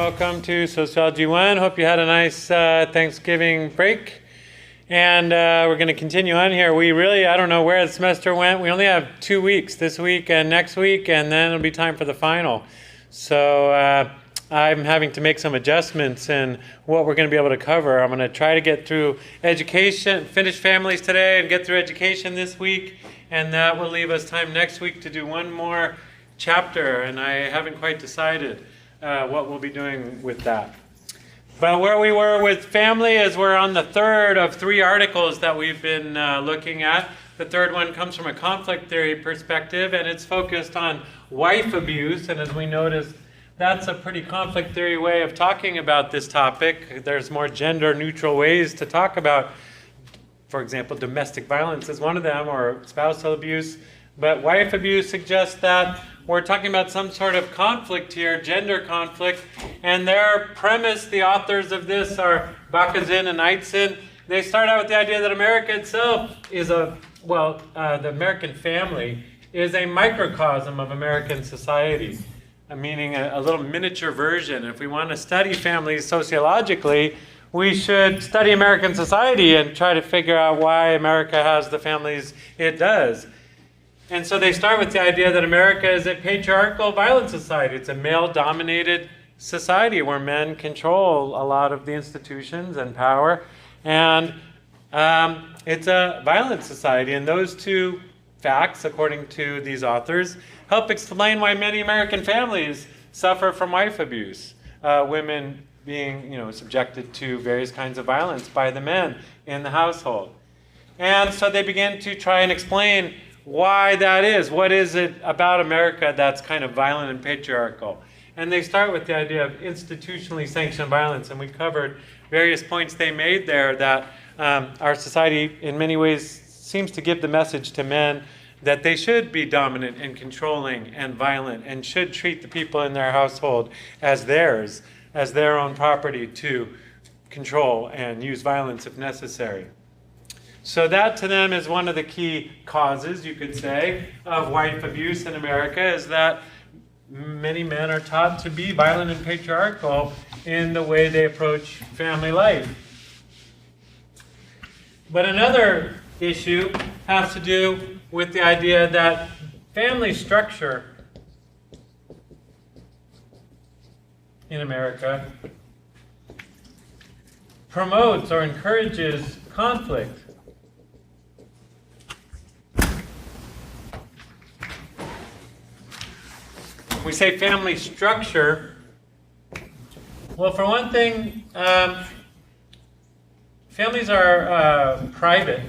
Welcome to Sociology 1. Hope you had a nice Thanksgiving break. And we're going to continue on here. I don't know where the semester went. We only have 2 weeks, this week and next week, and then it'll be time for the final. So I'm having to make some adjustments in what we're going to be able to cover. I'm going to try to get through education, finish families today, and get through education this week. And that will leave us time next week to do one more chapter. And I haven't quite decided what we'll be doing with that. But where we were with family is we're on the third of 3 articles that we've been looking at. The third one comes from a conflict theory perspective, and it's focused on wife abuse. And as we noticed, that's a pretty conflict theory way of talking about this topic. There's more gender-neutral ways to talk about, for example, domestic violence is one of them, or spousal abuse. But wife abuse suggests that we're talking about some sort of conflict here, gender conflict, and their premise, the authors of this are Bakazin and Eitzen. They start out with the idea that America itself is the American family is a microcosm of American society, meaning a little miniature version. If we want to study families sociologically, we should study American society and try to figure out why America has the families it does. And so they start with the idea that America is a patriarchal, violent society. It's a male-dominated society where men control a lot of the institutions and power. And it's a violent society. And those 2 facts, according to these authors, help explain why many American families suffer from wife abuse. Women being, subjected to various kinds of violence by the men in the household. And so they begin to try and explain why that is. What is it about America that's kind of violent and patriarchal? And they start with the idea of institutionally sanctioned violence. And we covered various points they made there that our society in many ways seems to give the message to men that they should be dominant and controlling and violent and should treat the people in their household as theirs, as their own property to control and use violence if necessary. So that to them is one of the key causes, you could say, of wife abuse in America, is that many men are taught to be violent and patriarchal in the way they approach family life. But another issue has to do with the idea that family structure in America promotes or encourages conflict. We say family structure. Well, for one thing, families are private.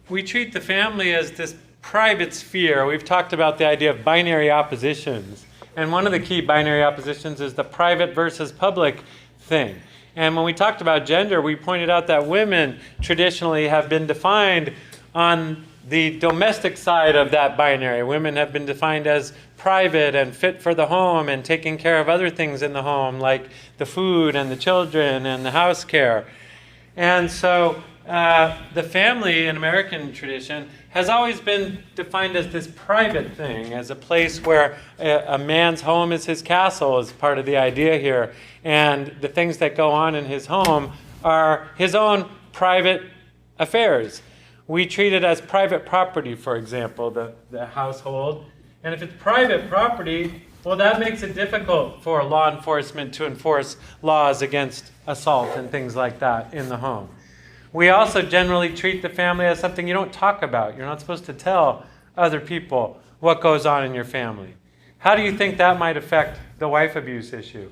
We treat the family as this private sphere. We've talked about the idea of binary oppositions. And one of the key binary oppositions is the private versus public thing. And when we talked about gender, we pointed out that women traditionally have been defined on the domestic side of that binary. Women have been defined as private and fit for the home and taking care of other things in the home, like the food and the children and the house care. And so the family in American tradition has always been defined as this private thing, as a place where a man's home is his castle, is part of the idea here. And the things that go on in his home are his own private affairs. We treat it as private property, for example, the household. And if it's private property, well, that makes it difficult for law enforcement to enforce laws against assault and things like that in the home. We also generally treat the family as something you don't talk about. You're not supposed to tell other people what goes on in your family. How do you think that might affect the wife abuse issue?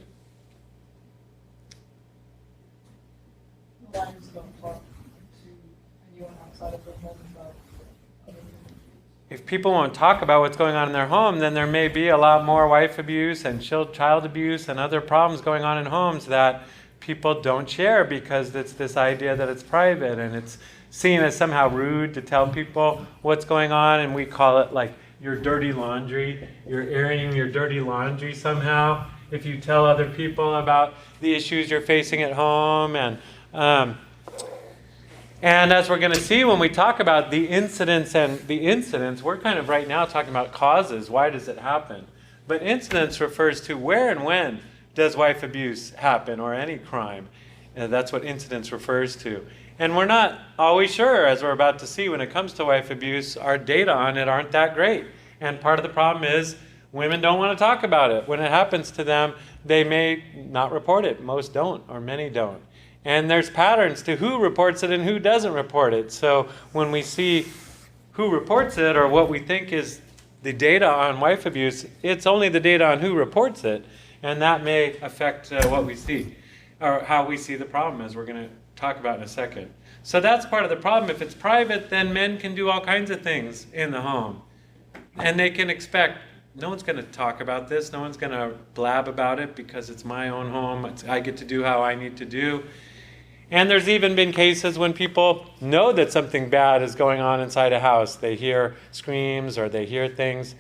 Wives don't talk to anyone outside of their home about other people's abuse. If people won't talk about what's going on in their home, then there may be a lot more wife abuse and child abuse and other problems going on in homes that people don't share because it's this idea that it's private and it's seen as somehow rude to tell people what's going on, and we call it like your dirty laundry. You're airing your dirty laundry somehow if you tell other people about the issues you're facing at home. And And as we're going to see when we talk about the incidents and the incidents, we're kind of right now talking about causes. Why does it happen? But incidents refers to where and when does wife abuse happen or any crime. And that's what incidents refers to. And we're not always sure, as we're about to see, when it comes to wife abuse, our data on it aren't that great. And part of the problem is women don't want to talk about it. When it happens to them, they may not report it. Most don't, or many don't. And there's patterns to who reports it and who doesn't report it. So when we see who reports it or what we think is the data on wife abuse, it's only the data on who reports it. And that may affect what we see, or how we see the problem, as we're going to talk about in a second. So that's part of the problem. If it's private, then men can do all kinds of things in the home. And they can expect, no one's going to talk about this, no one's going to blab about it because it's my own home, I get to do how I need to do. And there's even been cases when people know that something bad is going on inside a house. They hear screams or they hear things.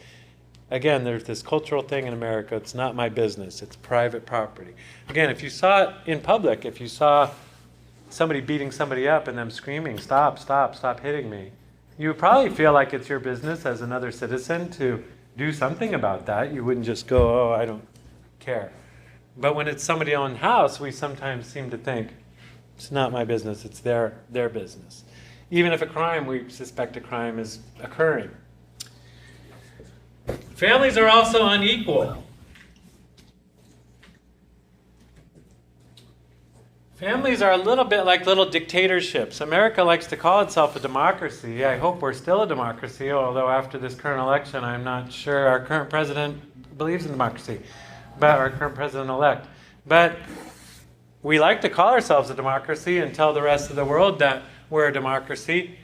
Again, there's this cultural thing in America, it's not my business, it's private property. Again, if you saw it in public, if you saw somebody beating somebody up and them screaming, stop, stop, stop hitting me, you would probably feel like it's your business as another citizen to do something about that. You wouldn't just go, oh, I don't care. But when it's somebody's own house, we sometimes seem to think, it's not my business, it's their business. Even if we suspect a crime is occurring. Families are also unequal. Families are a little bit like little dictatorships. America likes to call itself a democracy. I hope we're still a democracy, although after this current election, I'm not sure our current president believes in democracy, but our current president-elect. But we like to call ourselves a democracy and tell the rest of the world that we're a democracy.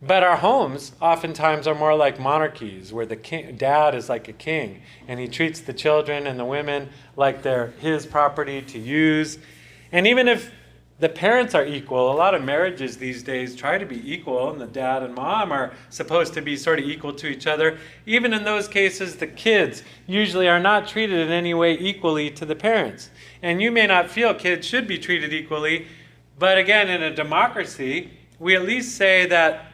But our homes oftentimes are more like monarchies, where the dad is like a king, and he treats the children and the women like they're his property to use. And even if the parents are equal, a lot of marriages these days try to be equal, and the dad and mom are supposed to be sort of equal to each other. Even in those cases, the kids usually are not treated in any way equally to the parents. And you may not feel kids should be treated equally, but again, in a democracy, we at least say that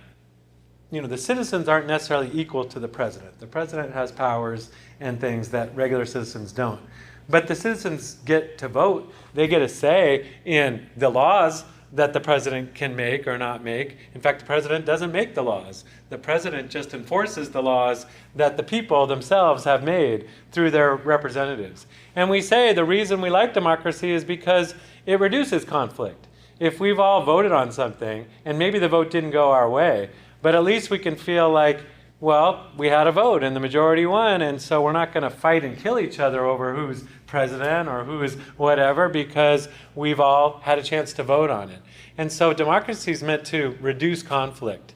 the citizens aren't necessarily equal to the president. The president has powers and things that regular citizens don't. But the citizens get to vote. They get a say in the laws that the president can make or not make. In fact, the president doesn't make the laws. The president just enforces the laws that the people themselves have made through their representatives. And we say the reason we like democracy is because it reduces conflict. If we've all voted on something, and maybe the vote didn't go our way, but at least we can feel like, well, we had a vote and the majority won, and so we're not going to fight and kill each other over who's president or who's whatever, because we've all had a chance to vote on it. And so democracy is meant to reduce conflict.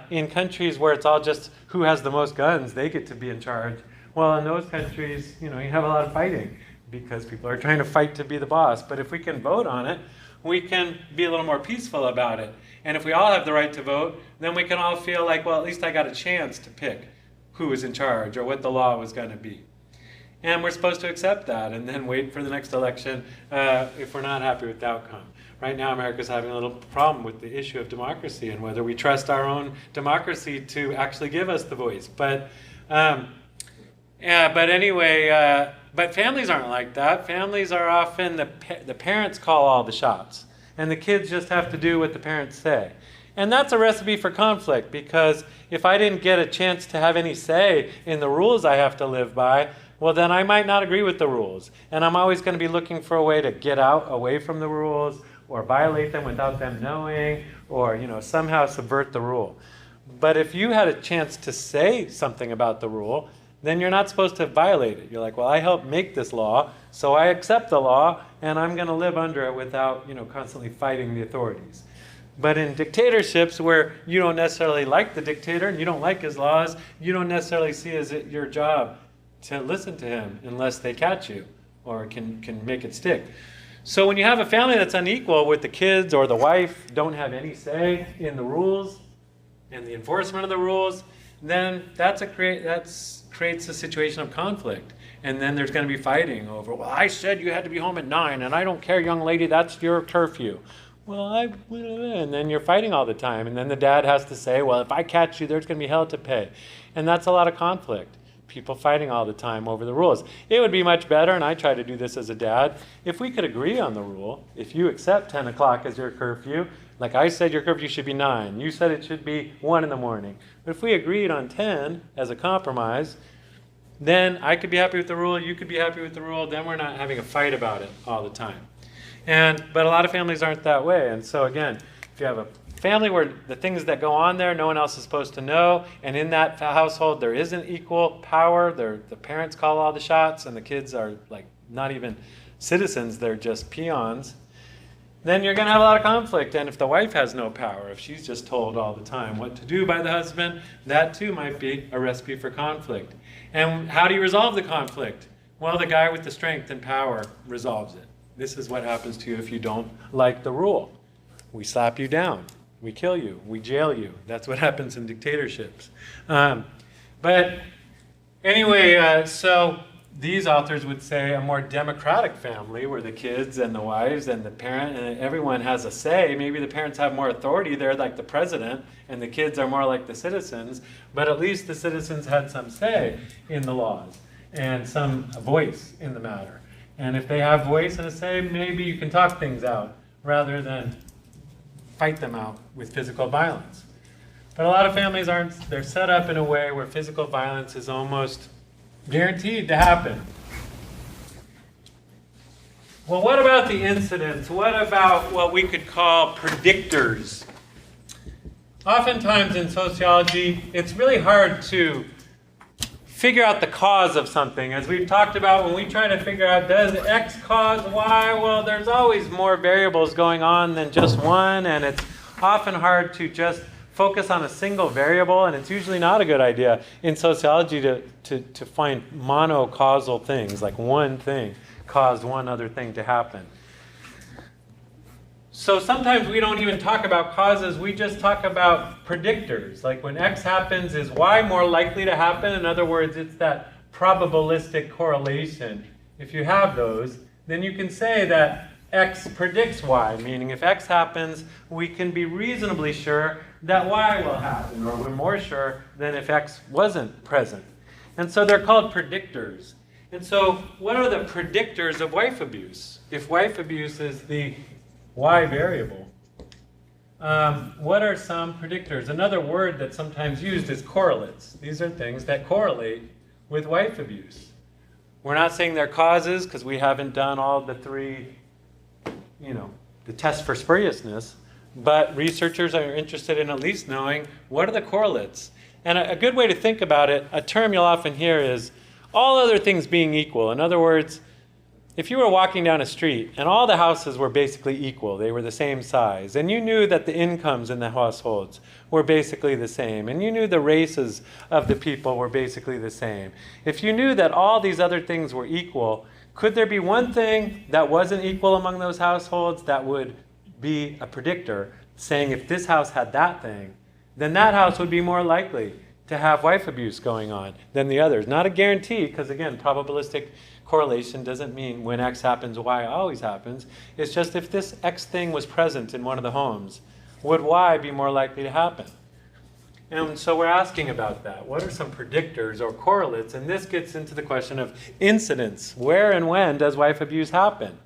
In countries where it's all just who has the most guns, they get to be in charge. Well, in those countries, you have a lot of fighting because people are trying to fight to be the boss. But if we can vote on it, we can be a little more peaceful about it. And if we all have the right to vote, then we can all feel like, well, at least I got a chance to pick who was in charge or what the law was going to be. And we're supposed to accept that and then wait for the next election if we're not happy with the outcome. Right now, America's having a little problem with the issue of democracy and whether we trust our own democracy to actually give us the voice. But anyway, but families aren't like that. Families are often the parents call all the shots. And the kids just have to do what the parents say. And that's a recipe for conflict, because if I didn't get a chance to have any say in the rules I have to live by, well, then I might not agree with the rules. And I'm always going to be looking for a way to get out away from the rules or violate them without them knowing, or somehow subvert the rule. But if you had a chance to say something about the rule, then you're not supposed to violate it. You're like, well, I helped make this law, so I accept the law, and I'm going to live under it without, constantly fighting the authorities. But in dictatorships where you don't necessarily like the dictator and you don't like his laws, you don't necessarily see it as your job to listen to him unless they catch you or can make it stick. So when you have a family that's unequal, with the kids or the wife don't have any say in the rules and the enforcement of the rules, then that creates a situation of conflict. And then there's going to be fighting over, well, I said you had to be home at 9, and I don't care, young lady, that's your curfew. and then you're fighting all the time. And then the dad has to say, well, if I catch you, there's going to be hell to pay. And that's a lot of conflict. People fighting all the time over the rules. It would be much better, and I try to do this as a dad, if we could agree on the rule. If you accept 10 o'clock as your curfew, like I said your curfew should be 9. You said it should be 1 in the morning. But if we agreed on 10 as a compromise, then I could be happy with the rule, you could be happy with the rule, then we're not having a fight about it all the time. But a lot of families aren't that way. And so again, if you have a family where the things that go on there, no one else is supposed to know, and in that household there isn't equal power, the parents call all the shots, and the kids are like not even citizens, they're just peons, then you're going to have a lot of conflict. And if the wife has no power, if she's just told all the time what to do by the husband, that too might be a recipe for conflict. And how do you resolve the conflict? Well, the guy with the strength and power resolves it. This is what happens to you if you don't like the rule. We slap you down. We kill you. We jail you. That's what happens in dictatorships. But anyway, so these authors would say a more democratic family where the kids and the wives and the parent and everyone has a say. Maybe the parents have more authority. They're like the president, and the kids are more like the citizens. But at least the citizens had some say in the laws and some voice in the matter. And if they have voice and a say, maybe you can talk things out rather than fight them out with physical violence. But a lot of families aren't. They're set up in a way where physical violence is almost guaranteed to happen. Well, what about the incidents? What about what we could call predictors? Oftentimes in sociology, it's really hard to figure out the cause of something. As we've talked about, when we try to figure out, does X cause Y? Well, there's always more variables going on than just one, and it's often hard to just focus on a single variable, and it's usually not a good idea in sociology to find monocausal things, like one thing caused one other thing to happen. So sometimes we don't even talk about causes, we just talk about predictors. Like when X happens, is Y more likely to happen? In other words, it's that probabilistic correlation. If you have those, then you can say that X predicts Y, meaning if X happens, we can be reasonably sure that Y will happen, or we're more sure than if X wasn't present. And so they're called predictors. And so what are the predictors of wife abuse? If wife abuse is the Y variable, what are some predictors? Another word that's sometimes used is correlates. These are things that correlate with wife abuse. We're not saying they're causes because we haven't done all the three, the test for spuriousness, but researchers are interested in at least knowing what are the correlates. And a good way to think about it, a term you'll often hear is all other things being equal. In other words, if you were walking down a street and all the houses were basically equal, they were the same size, and you knew that the incomes in the households were basically the same, and you knew the races of the people were basically the same, if you knew that all these other things were equal, could there be one thing that wasn't equal among those households that would be a predictor, saying if this house had that thing, then that house would be more likely to have wife abuse going on than the others? Not a guarantee, because again, probabilistic correlation doesn't mean when X happens, Y always happens. It's just if this X thing was present in one of the homes, would Y be more likely to happen? And so we're asking about that. What are some predictors or correlates? And this gets into the question of incidents. Where and when does wife abuse happen?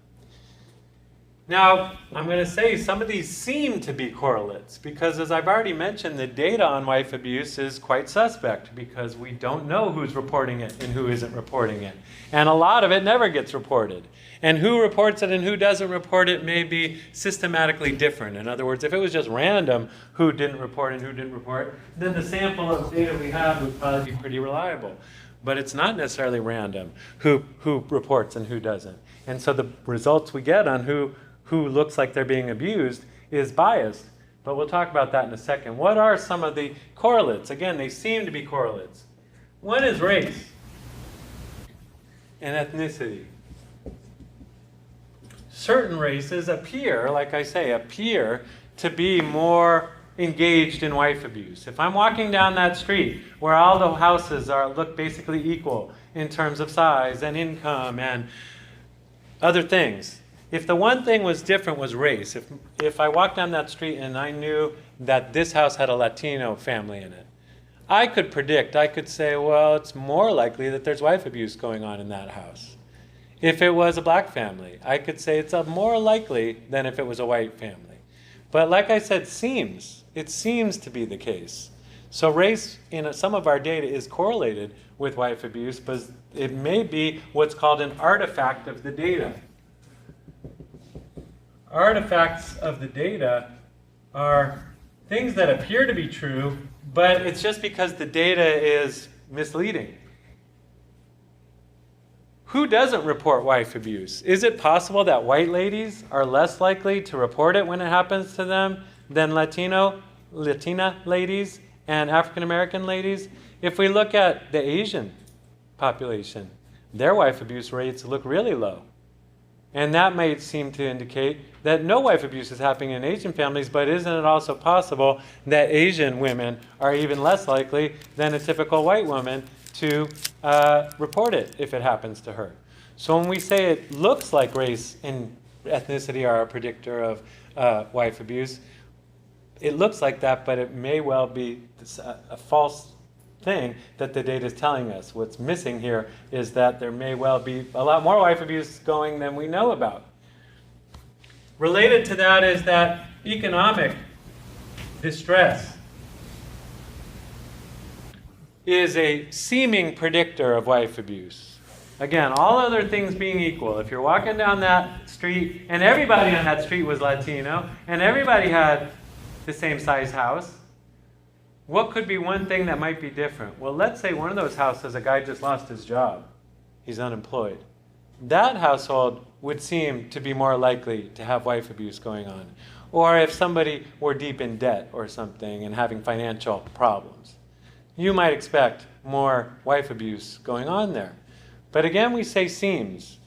Now, I'm going to say some of these seem to be correlates because, as I've already mentioned, the data on wife abuse is quite suspect because we don't know who's reporting it and who isn't reporting it. And a lot of it never gets reported. And who reports it and who doesn't report it may be systematically different. In other words, if it was just random who didn't report and who didn't report, then the sample of data we have would probably be pretty reliable. But it's not necessarily random who reports and who doesn't. And so the results we get on who looks like they're being abused is biased. But we'll talk about that in a second. What are some of the correlates? Again, they seem to be correlates. One is race and ethnicity. Certain races appear, like I say, to be more engaged in wife abuse. If I'm walking down that street where all the houses look basically equal in terms of size and income and other things, If the one thing was different was race, if I walked down that street and I knew that this house had a Latino family in it, I could predict, I could say, well, it's more likely that there's wife abuse going on in that house. If it was a black family, I could say it's more likely than if it was a white family. But like I said, it seems to be the case. So race in some of our data is correlated with wife abuse, but it may be what's called an artifact of the data. Artifacts of the data are things that appear to be true, but it's just because the data is misleading. Who doesn't report wife abuse? Is it possible that white ladies are less likely to report it when it happens to them than Latina ladies and African American ladies? If we look at the Asian population, their wife abuse rates look really low. And that might seem to indicate that no wife abuse is happening in Asian families, but isn't it also possible that Asian women are even less likely than a typical white woman to report it if it happens to her? So when we say it looks like race and ethnicity are a predictor of wife abuse, it looks like that, but it may well be a false thing that the data is telling us. What's missing here is that there may well be a lot more wife abuse going than we know about. Related to that is that economic distress is a seeming predictor of wife abuse. Again, all other things being equal, if you're walking down that street and everybody on that street was Latino and everybody had the same size house, what could be one thing that might be different? Well, let's say one of those houses, a guy just lost his job. He's unemployed. That household would seem to be more likely to have wife abuse going on. Or if somebody were deep in debt or something and having financial problems, you might expect more wife abuse going on there. But again, we say seems.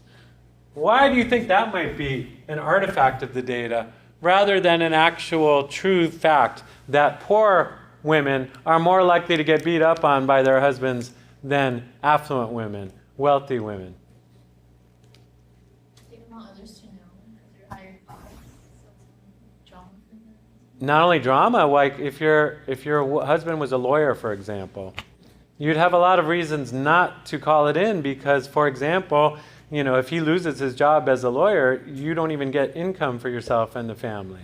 Why do you think that might be an artifact of the data rather than an actual true fact that poor women are more likely to get beat up on by their husbands than affluent women, wealthy women? They don't want others to know because they're higher class. So it's drama for them. Not only drama, like if your husband was a lawyer, for example, you'd have a lot of reasons not to call it in because, for example, if he loses his job as a lawyer, you don't even get income for yourself and the family.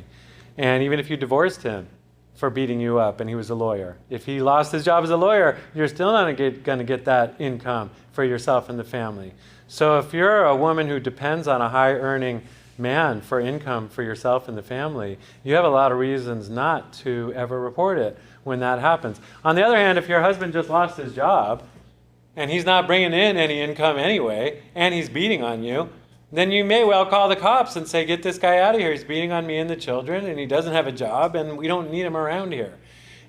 And even if you divorced him for beating you up and he was a lawyer, if he lost his job as a lawyer, you're still not going to get that income for yourself and the family. So if you're a woman who depends on a high-earning man for income for yourself and the family, you have a lot of reasons not to ever report it when that happens. On the other hand, if your husband just lost his job and he's not bringing in any income anyway, and he's beating on you, then you may well call the cops and say, get this guy out of here. He's beating on me and the children, and he doesn't have a job, and we don't need him around here.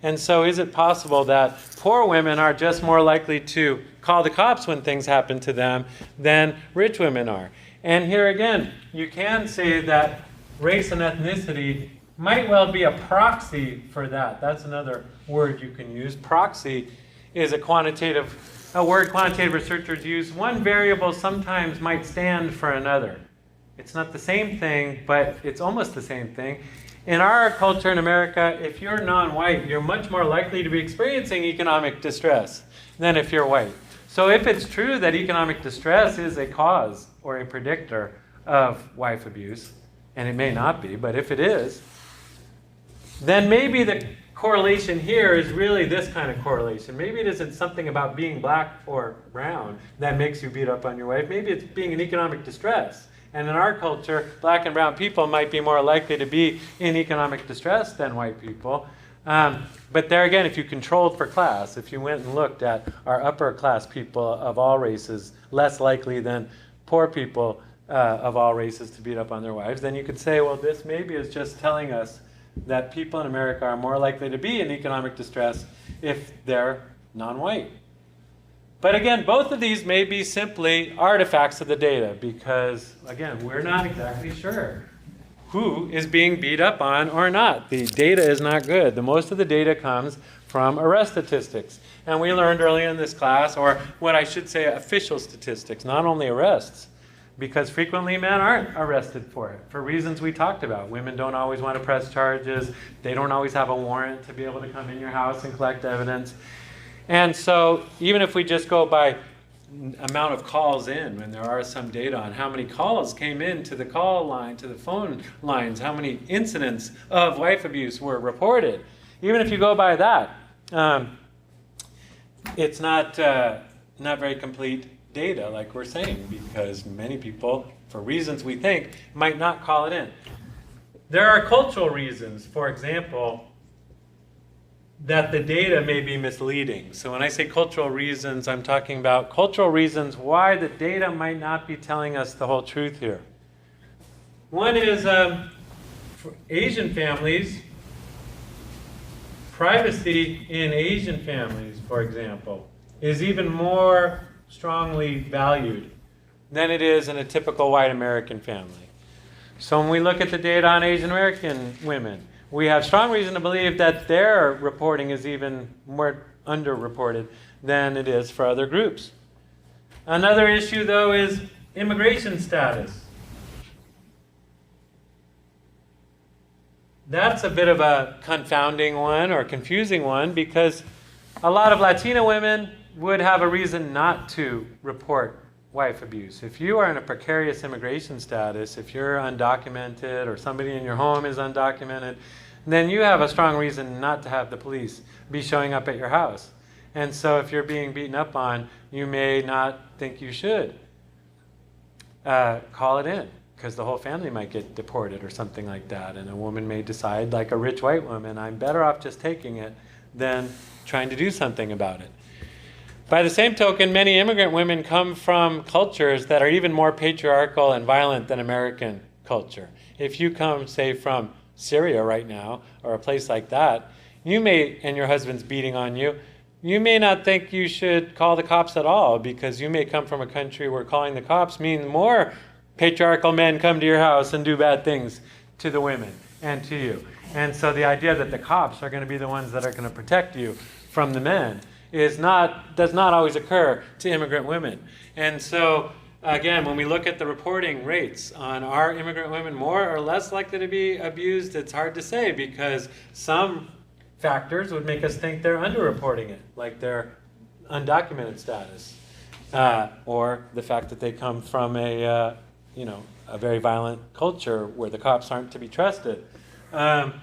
And so is it possible that poor women are just more likely to call the cops when things happen to them than rich women are? And here again, you can say that race and ethnicity might well be a proxy for that. That's another word you can use. Proxy is a word quantitative researchers use. One variable sometimes might stand for another. It's not the same thing, but it's almost the same thing. In our culture in America, if you're non-white, you're much more likely to be experiencing economic distress than if you're white. So if it's true that economic distress is a cause or a predictor of wife abuse, and it may not be, but if it is, then maybe the correlation here is really this kind of correlation. Maybe it isn't something about being black or brown that makes you beat up on your wife. Maybe it's being in economic distress. And in our culture, black and brown people might be more likely to be in economic distress than white people. But there again, if you controlled for class, if you went and looked at our upper class people of all races, less likely than poor people of all races to beat up on their wives, then you could say, well, this maybe is just telling us that people in America are more likely to be in economic distress if they're non-white. But again, both of these may be simply artifacts of the data because, again, we're not exactly sure who is being beat up on or not. The data is not good. The most of the data comes from arrest statistics. And we learned earlier in this class, or what I should say, official statistics, not only arrests, because frequently men aren't arrested for it, for reasons we talked about. Women don't always want to press charges. They don't always have a warrant to be able to come in your house and collect evidence. And so even if we just go by amount of calls in, when there are some data on how many calls came in to the call line, to the phone lines, how many incidents of wife abuse were reported, even if you go by that, it's not very complete data, like we're saying, because many people, for reasons we think, might not call it in. There are cultural reasons, for example, that the data may be misleading. So when I say cultural reasons, I'm talking about cultural reasons why the data might not be telling us the whole truth here. One is for Asian families, privacy in Asian families, for example, is even more strongly valued than it is in a typical white American family. So when we look at the data on Asian American women, we have strong reason to believe that their reporting is even more underreported than it is for other groups. Another issue, though, is immigration status. That's a bit of a confounding one or confusing one, because a lot of Latina women would have a reason not to report wife abuse. If you are in a precarious immigration status, if you're undocumented or somebody in your home is undocumented, then you have a strong reason not to have the police be showing up at your house. And so if you're being beaten up on, you may not think you should call it in, because the whole family might get deported or something like that. And a woman may decide, like a rich white woman, I'm better off just taking it than trying to do something about it. By the same token, many immigrant women come from cultures that are even more patriarchal and violent than American culture. If you come, say, from Syria right now, or a place like that, you may, and your husband's beating on you, you may not think you should call the cops at all, because you may come from a country where calling the cops means more patriarchal men come to your house and do bad things to the women and to you. And so the idea that the cops are going to be the ones that are going to protect you from the men does not always occur to immigrant women. And so, again, when we look at the reporting rates on are immigrant women more or less likely to be abused, it's hard to say, because some factors would make us think they're underreporting it, like their undocumented status, or the fact that they come from a very violent culture where the cops aren't to be trusted. But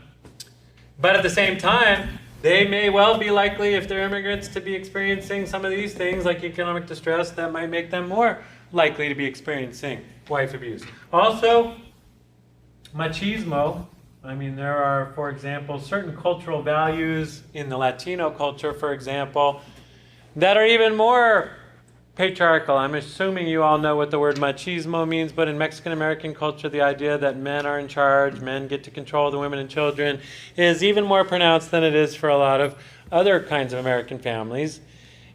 at the same time, they may well be likely, if they're immigrants, to be experiencing some of these things like economic distress that might make them more likely to be experiencing wife abuse. Also, machismo. I mean, there are, for example, certain cultural values in the Latino culture, for example, that are even more patriarchal. I'm assuming you all know what the word machismo means, but in Mexican American culture, the idea that men are in charge, men get to control the women and children, is even more pronounced than it is for a lot of other kinds of American families.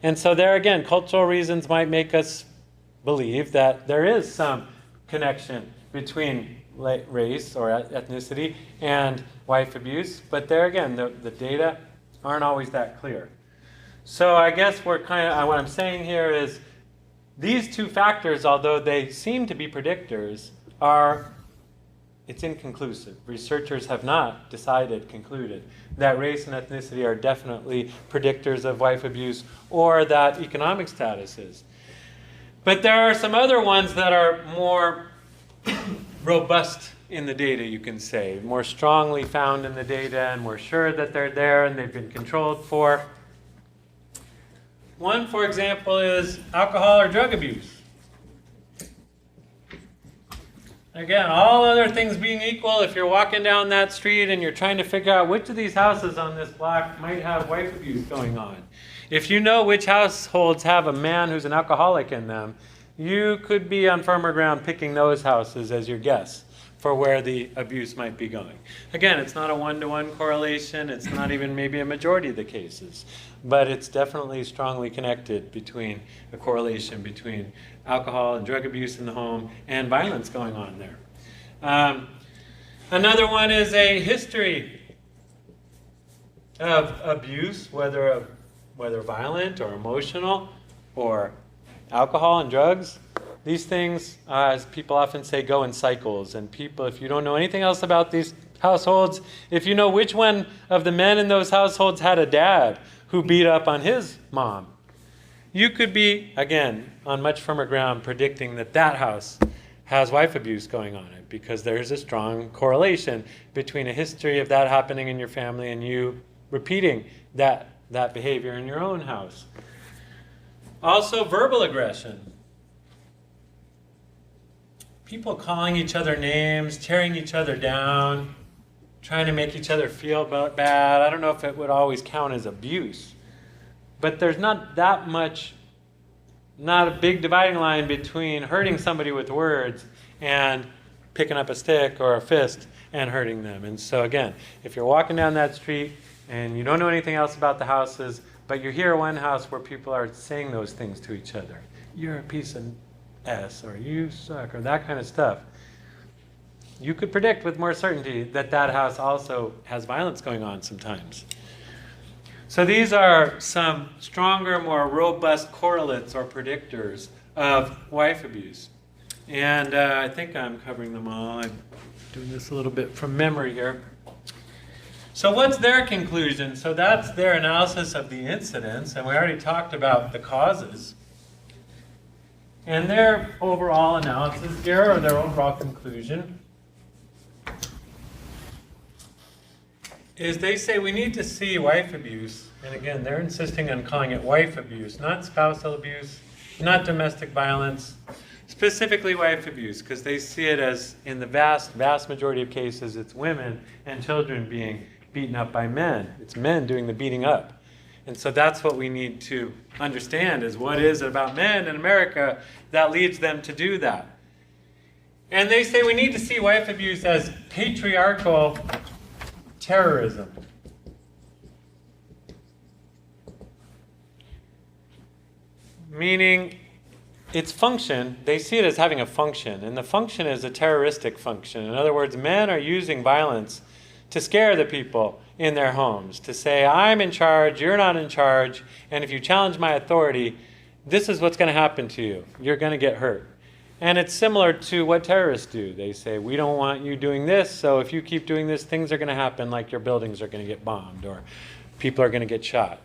And so there again, cultural reasons might make us believe that there is some connection between race or ethnicity and wife abuse, but there again, the data aren't always that clear. So I guess what I'm saying here is, these two factors, although they seem to be predictors, it's inconclusive. Researchers have not concluded that race and ethnicity are definitely predictors of wife abuse, or that economic status is. But there are some other ones that are more robust in the data, you can say, more strongly found in the data, and we're sure that they're there and they've been controlled for. One, for example, is alcohol or drug abuse. Again, all other things being equal, if you're walking down that street and you're trying to figure out which of these houses on this block might have wife abuse going on, if you know which households have a man who's an alcoholic in them, you could be on firmer ground picking those houses as your guess for where the abuse might be going. Again, it's not a one-to-one correlation. It's not even maybe a majority of the cases. But it's definitely strongly connected between a correlation between alcohol and drug abuse in the home and violence going on there. Another one is a history of abuse, whether violent or emotional or alcohol and drugs. These things, as people often say, go in cycles. And people, if you don't know anything else about these households, if you know which one of the men in those households had a dad who beat up on his mom, you could be, again, on much firmer ground predicting that that house has wife abuse going on it, because there is a strong correlation between a history of that happening in your family and you repeating that behavior in your own house. Also, verbal aggression. People calling each other names, tearing each other down, trying to make each other feel bad. I don't know if it would always count as abuse, but there's not that much, not a big dividing line between hurting somebody with words and picking up a stick or a fist and hurting them. And so again, if you're walking down that street and you don't know anything else about the houses, but you hear one house where people are saying those things to each other, you're a piece of S, or you suck, or that kind of stuff, you could predict with more certainty that that house also has violence going on sometimes. So these are some stronger, more robust correlates or predictors of wife abuse. And I think I'm covering them all. I'm doing this a little bit from memory here. So what's their conclusion? So that's their analysis of the incidents, and we already talked about the causes. And their overall analysis here, or their overall conclusion, is they say we need to see wife abuse. And again, they're insisting on calling it wife abuse, not spousal abuse, not domestic violence, specifically wife abuse, because they see it as, in the vast, vast majority of cases, it's women and children being beaten up by men. It's men doing the beating up. And so that's what we need to understand, is what is it about men in America that leads them to do that. And they say we need to see wife abuse as patriarchal terrorism. Meaning its function, they see it as having a function, and the function is a terroristic function. In other words, men are using violence to scare the people in their homes, to say, I'm in charge, you're not in charge, and if you challenge my authority, this is what's going to happen to you. You're going to get hurt. And it's similar to what terrorists do. They say, we don't want you doing this, so if you keep doing this, things are going to happen, like your buildings are going to get bombed, or people are going to get shot.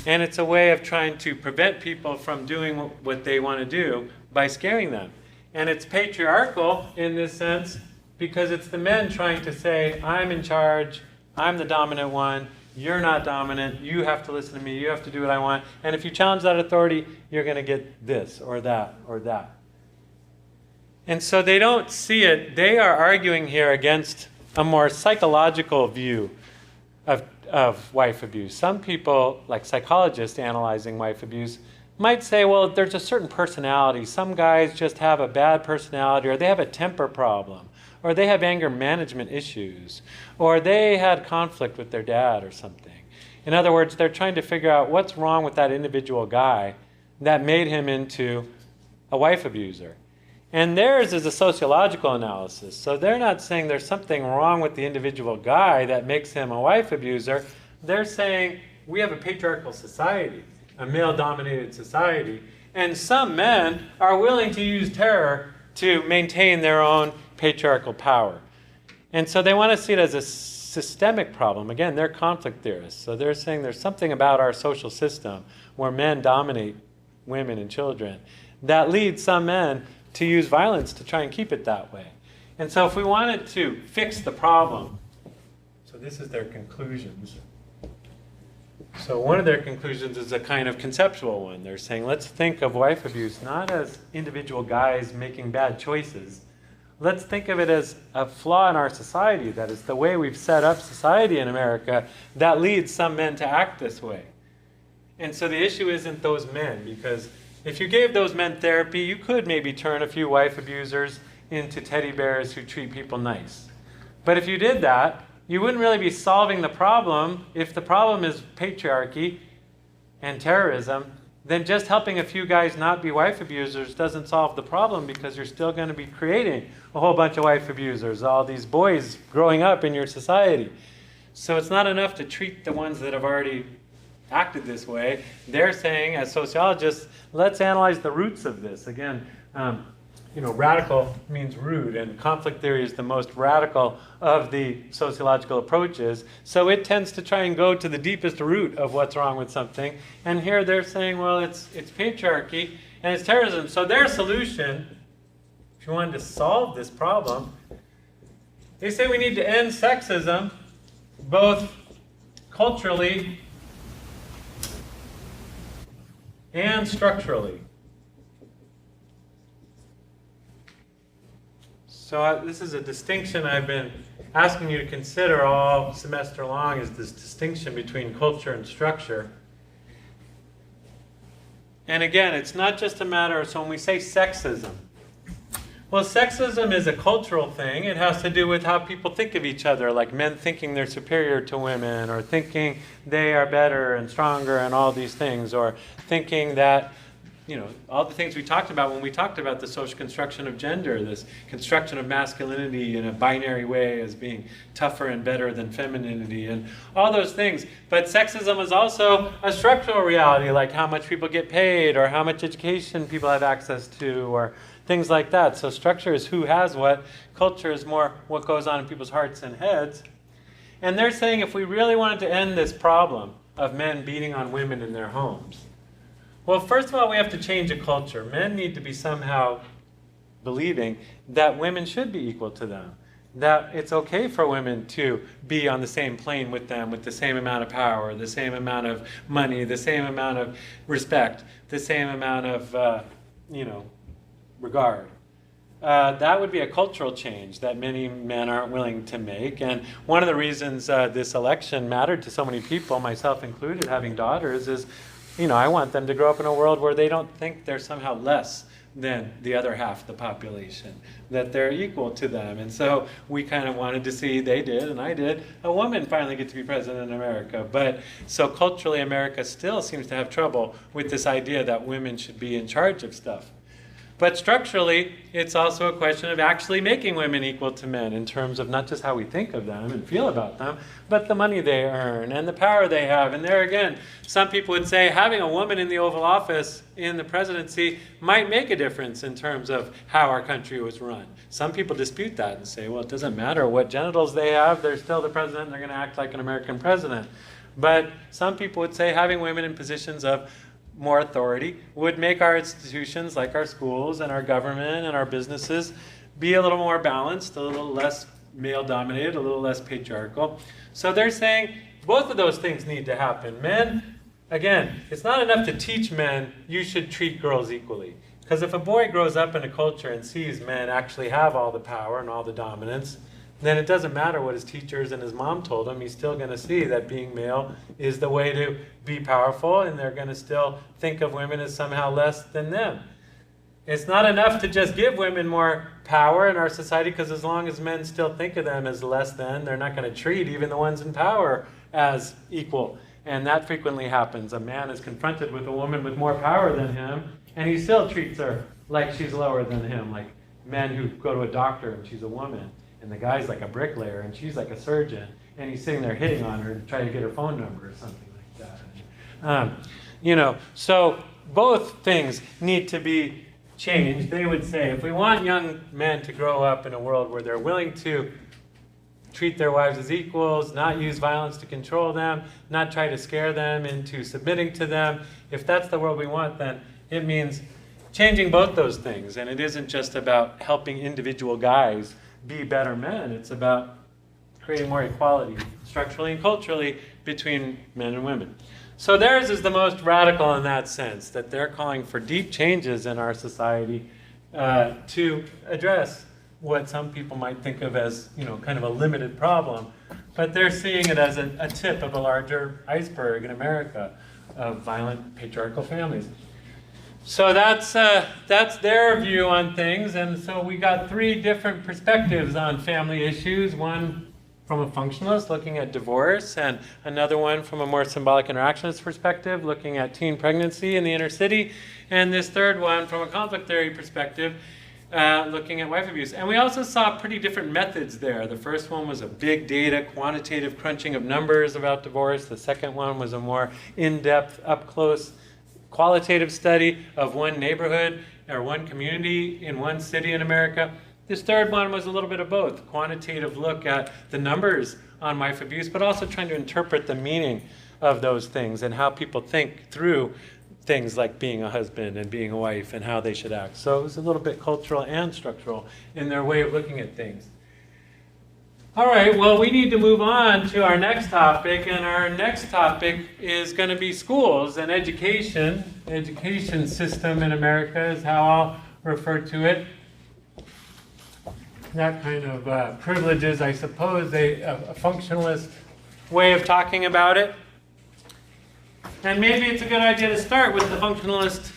And it's a way of trying to prevent people from doing what they want to do by scaring them. And it's patriarchal in this sense, because it's the men trying to say, I'm in charge, I'm the dominant one, you're not dominant, you have to listen to me, you have to do what I want, and if you challenge that authority, you're going to get this or that or that. And so they don't see it. They are arguing here against a more psychological view of wife abuse. Some people, like psychologists analyzing wife abuse, might say, well, there's a certain personality. Some guys just have a bad personality, or they have a temper problem, or they have anger management issues, or they had conflict with their dad or something. In other words, they're trying to figure out what's wrong with that individual guy that made him into a wife abuser. And theirs is a sociological analysis. So they're not saying there's something wrong with the individual guy that makes him a wife abuser. They're saying we have a patriarchal society, a male-dominated society, and some men are willing to use terror to maintain their own patriarchal power. And so they want to see it as a systemic problem. Again, they're conflict theorists. So they're saying there's something about our social system where men dominate women and children that leads some men to use violence to try and keep it that way. And so if we wanted to fix the problem, so this is their conclusions. So one of their conclusions is a kind of conceptual one. They're saying, let's think of wife abuse not as individual guys making bad choices. Let's think of it as a flaw in our society, that is the way we've set up society in America that leads some men to act this way. And so the issue isn't those men, because if you gave those men therapy, you could maybe turn a few wife abusers into teddy bears who treat people nice. But if you did that, you wouldn't really be solving the problem. If the problem is patriarchy and terrorism, then just helping a few guys not be wife abusers doesn't solve the problem, because you're still going to be creating a whole bunch of wife abusers, all these boys growing up in your society. So it's not enough to treat the ones that have already acted this way. They're saying, as sociologists, let's analyze the roots of this. Again, Radical means rude, and conflict theory is the most radical of the sociological approaches. So it tends to try and go to the deepest root of what's wrong with something. And here they're saying, well, it's patriarchy and it's terrorism. So their solution, if you wanted to solve this problem, they say we need to end sexism, both culturally and structurally. So this is a distinction I've been asking you to consider all semester long, is this distinction between culture and structure. And again, it's not just a matter of, so when we say sexism, well, sexism is a cultural thing. It has to do with how people think of each other, like men thinking they're superior to women, or thinking they are better and stronger and all these things, or thinking that, all the things we talked about when we talked about the social construction of gender, this construction of masculinity in a binary way as being tougher and better than femininity, and all those things. But sexism is also a structural reality, like how much people get paid, or how much education people have access to, or things like that. So structure is who has what. Culture is more what goes on in people's hearts and heads. And they're saying if we really wanted to end this problem of men beating on women in their homes, well, first of all, we have to change a culture. Men need to be somehow believing that women should be equal to them, that it's okay for women to be on the same plane with them, with the same amount of power, the same amount of money, the same amount of respect, the same amount of, regard. That would be a cultural change that many men aren't willing to make. And one of the reasons this election mattered to so many people, myself included, having daughters, is I want them to grow up in a world where they don't think they're somehow less than the other half of the population, that they're equal to them. And so we kind of wanted to see, they did and I did, a woman finally get to be president in America. But so culturally, America still seems to have trouble with this idea that women should be in charge of stuff. But structurally, it's also a question of actually making women equal to men in terms of not just how we think of them and feel about them, but the money they earn and the power they have. And there again, some people would say having a woman in the Oval Office in the presidency might make a difference in terms of how our country was run. Some people dispute that and say, well, it doesn't matter what genitals they have, they're still the president and they're going to act like an American president. But some people would say having women in positions of more authority would make our institutions, like our schools and our government and our businesses, be a little more balanced, a little less male-dominated, a little less patriarchal. So they're saying both of those things need to happen. Men, again, it's not enough to teach men you should treat girls equally. Because if a boy grows up in a culture and sees men actually have all the power and all the dominance, then it doesn't matter what his teachers and his mom told him. He's still going to see that being male is the way to be powerful, and they're going to still think of women as somehow less than them. It's not enough to just give women more power in our society, because as long as men still think of them as less than, they're not going to treat even the ones in power as equal. And that frequently happens. A man is confronted with a woman with more power than him, and he still treats her like she's lower than him, like men who go to a doctor and she's a woman. And the guy's like a bricklayer, and she's like a surgeon, and he's sitting there hitting on her to try to get her phone number or something like that. So both things need to be changed. They would say, if we want young men to grow up in a world where they're willing to treat their wives as equals, not use violence to control them, not try to scare them into submitting to them, if that's the world we want, then it means changing both those things. And it isn't just about helping individual guys be better men. It's about creating more equality structurally and culturally between men and women. So theirs is the most radical in that sense, that they're calling for deep changes in our society to address what some people might think of as, kind of a limited problem. But they're seeing it as a tip of a larger iceberg in America of violent patriarchal families. So that's their view on things, and so we got three different perspectives on family issues. One from a functionalist, looking at divorce, and another one from a more symbolic interactionist perspective, looking at teen pregnancy in the inner city, and this third one from a conflict theory perspective, looking at wife abuse. And we also saw pretty different methods there. The first one was a big data, quantitative crunching of numbers about divorce. The second one was a more in-depth, up-close qualitative study of one neighborhood or one community in one city in America. This third one was a little bit of both, quantitative look at the numbers on wife abuse, but also trying to interpret the meaning of those things and how people think through things like being a husband and being a wife and how they should act. So it was a little bit cultural and structural in their way of looking at things. All right, well, we need to move on to our next topic, and our next topic is going to be schools and education. Education system in America is how I'll refer to it. That kind of privileges, I suppose, a functionalist way of talking about it. And maybe it's a good idea to start with the functionalist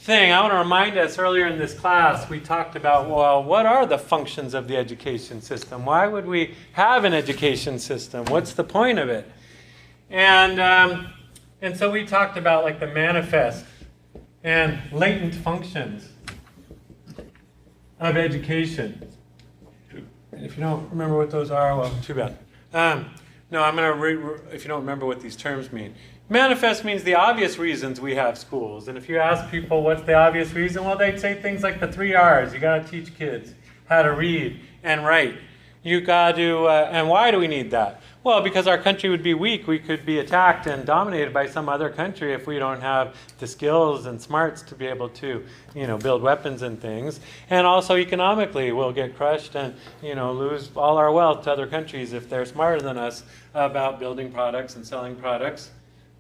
thing. I want to remind us, earlier in this class, we talked about, well, what are the functions of the education system? Why would we have an education system? What's the point of it? And so we talked about like the manifest and latent functions of education. And if you don't remember what those are, well, too bad. No, I'm going to, if you don't remember what these terms mean. Manifest means the obvious reasons we have schools. And if you ask people what's the obvious reason, well, they'd say things like the 3 R's. You got to teach kids how to read and write. You got to, and why do we need that? Well, because our country would be weak. We could be attacked and dominated by some other country if we don't have the skills and smarts to be able to, build weapons and things. And also economically, we'll get crushed and, lose all our wealth to other countries if they're smarter than us about building products and selling products.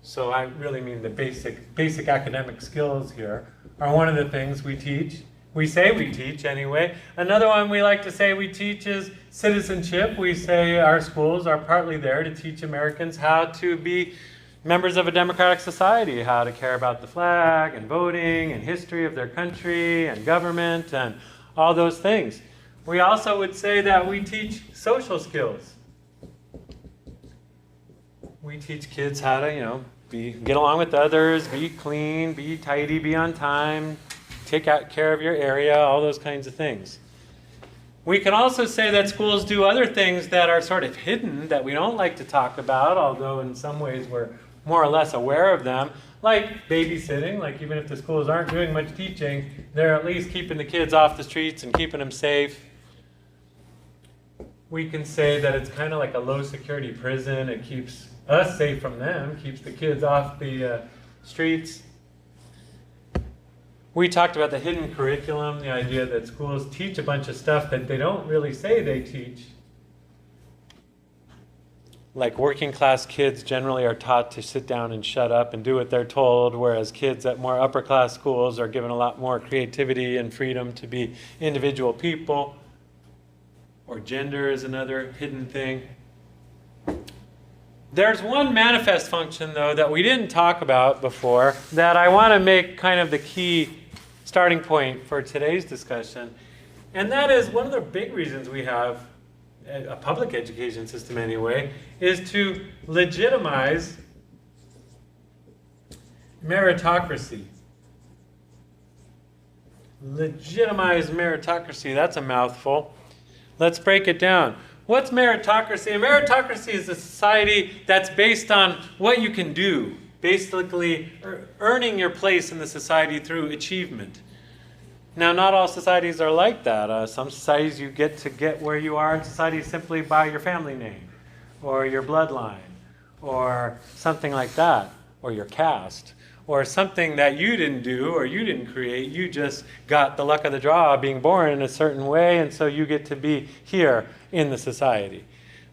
So I really mean the basic academic skills here are one of the things we teach. We say we teach anyway. Another one we like to say we teach is citizenship. We say our schools are partly there to teach Americans how to be members of a democratic society, how to care about the flag and voting and history of their country and government and all those things. We also would say that we teach social skills. We teach kids how to, get along with others, be clean, be tidy, be on time, take care of your area, all those kinds of things. We can also say that schools do other things that are sort of hidden that we don't like to talk about, although in some ways we're more or less aware of them, like babysitting. Like even if the schools aren't doing much teaching, they're at least keeping the kids off the streets and keeping them safe. We can say that it's kind of like a low security prison. It keeps us safe from them, keeps the kids off the streets. We talked about the hidden curriculum, the idea that schools teach a bunch of stuff that they don't really say they teach. Like working class kids generally are taught to sit down and shut up and do what they're told, whereas kids at more upper class schools are given a lot more creativity and freedom to be individual people. Or gender is another hidden thing. There's one manifest function, though, that we didn't talk about before that I want to make kind of the key starting point for today's discussion. And that is one of the big reasons we have a public education system anyway, is to legitimize meritocracy. Legitimize meritocracy, that's a mouthful. Let's break it down. What's meritocracy? Meritocracy is a society that's based on what you can do, basically earning your place in the society through achievement. Now, not all societies are like that. Some societies you get where you are in society simply by your family name, or your bloodline, or something like that, or your caste, or something that you didn't do or you didn't create. You just got the luck of the draw being born in a certain way, and so you get to be here in the society.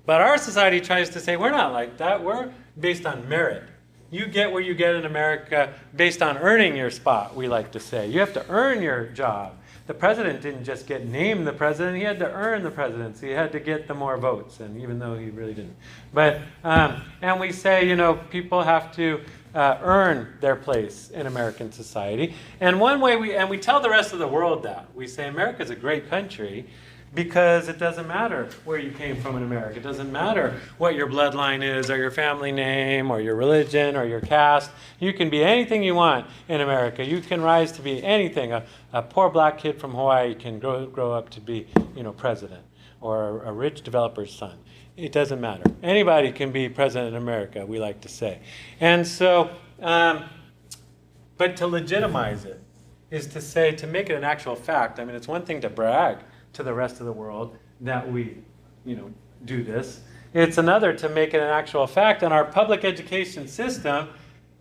But our society tries to say we're not like that. We're based on merit. You get where you get in America based on earning your spot, we like to say. You have to earn your job. The president didn't just get named the president. He had to earn the presidency. He had to get the more votes, and even though he really didn't. But, and we say, people have to earn their place in American society. And one way we tell the rest of the world that. We say America's a great country because it doesn't matter where you came from in America. It doesn't matter what your bloodline is or your family name or your religion or your caste. You can be anything you want in America. You can rise to be anything. A poor black kid from Hawaii can grow up to be, president, or a rich developer's son. It doesn't matter. Anybody can be president in America, we like to say. And so But to legitimize it is to say, to make it an actual fact. I mean, it's one thing to brag to the rest of the world that we, do this. It's another to make it an actual fact. And our public education system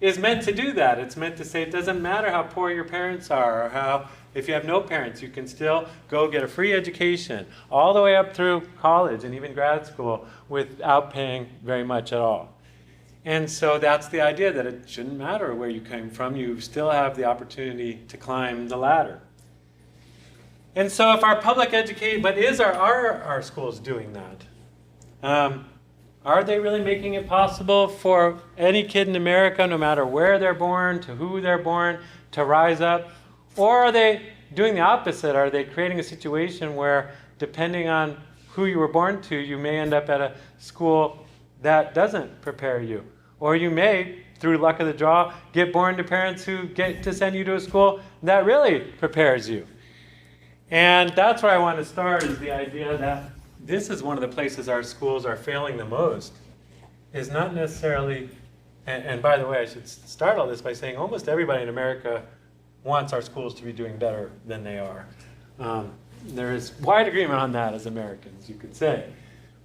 is meant to do that. It's meant to say it doesn't matter how poor your parents are or how, if you have no parents, you can still go get a free education all the way up through college and even grad school without paying very much at all. And so that's the idea, that it shouldn't matter where you came from. You still have the opportunity to climb the ladder. And so if our public education, but are our schools doing that? Are they really making it possible for any kid in America, no matter where they're born, to who they're born, to rise up? Or are they doing the opposite? Are they creating a situation where, depending on who you were born to, you may end up at a school that doesn't prepare you? Or you may, through luck of the draw, get born to parents who get to send you to a school that really prepares you. And that's where I want to start, is the idea that this is one of the places our schools are failing the most, is not necessarily, and by the way, I should start all this by saying almost everybody in America wants our schools to be doing better than they are. There is wide agreement on that as Americans, you could say.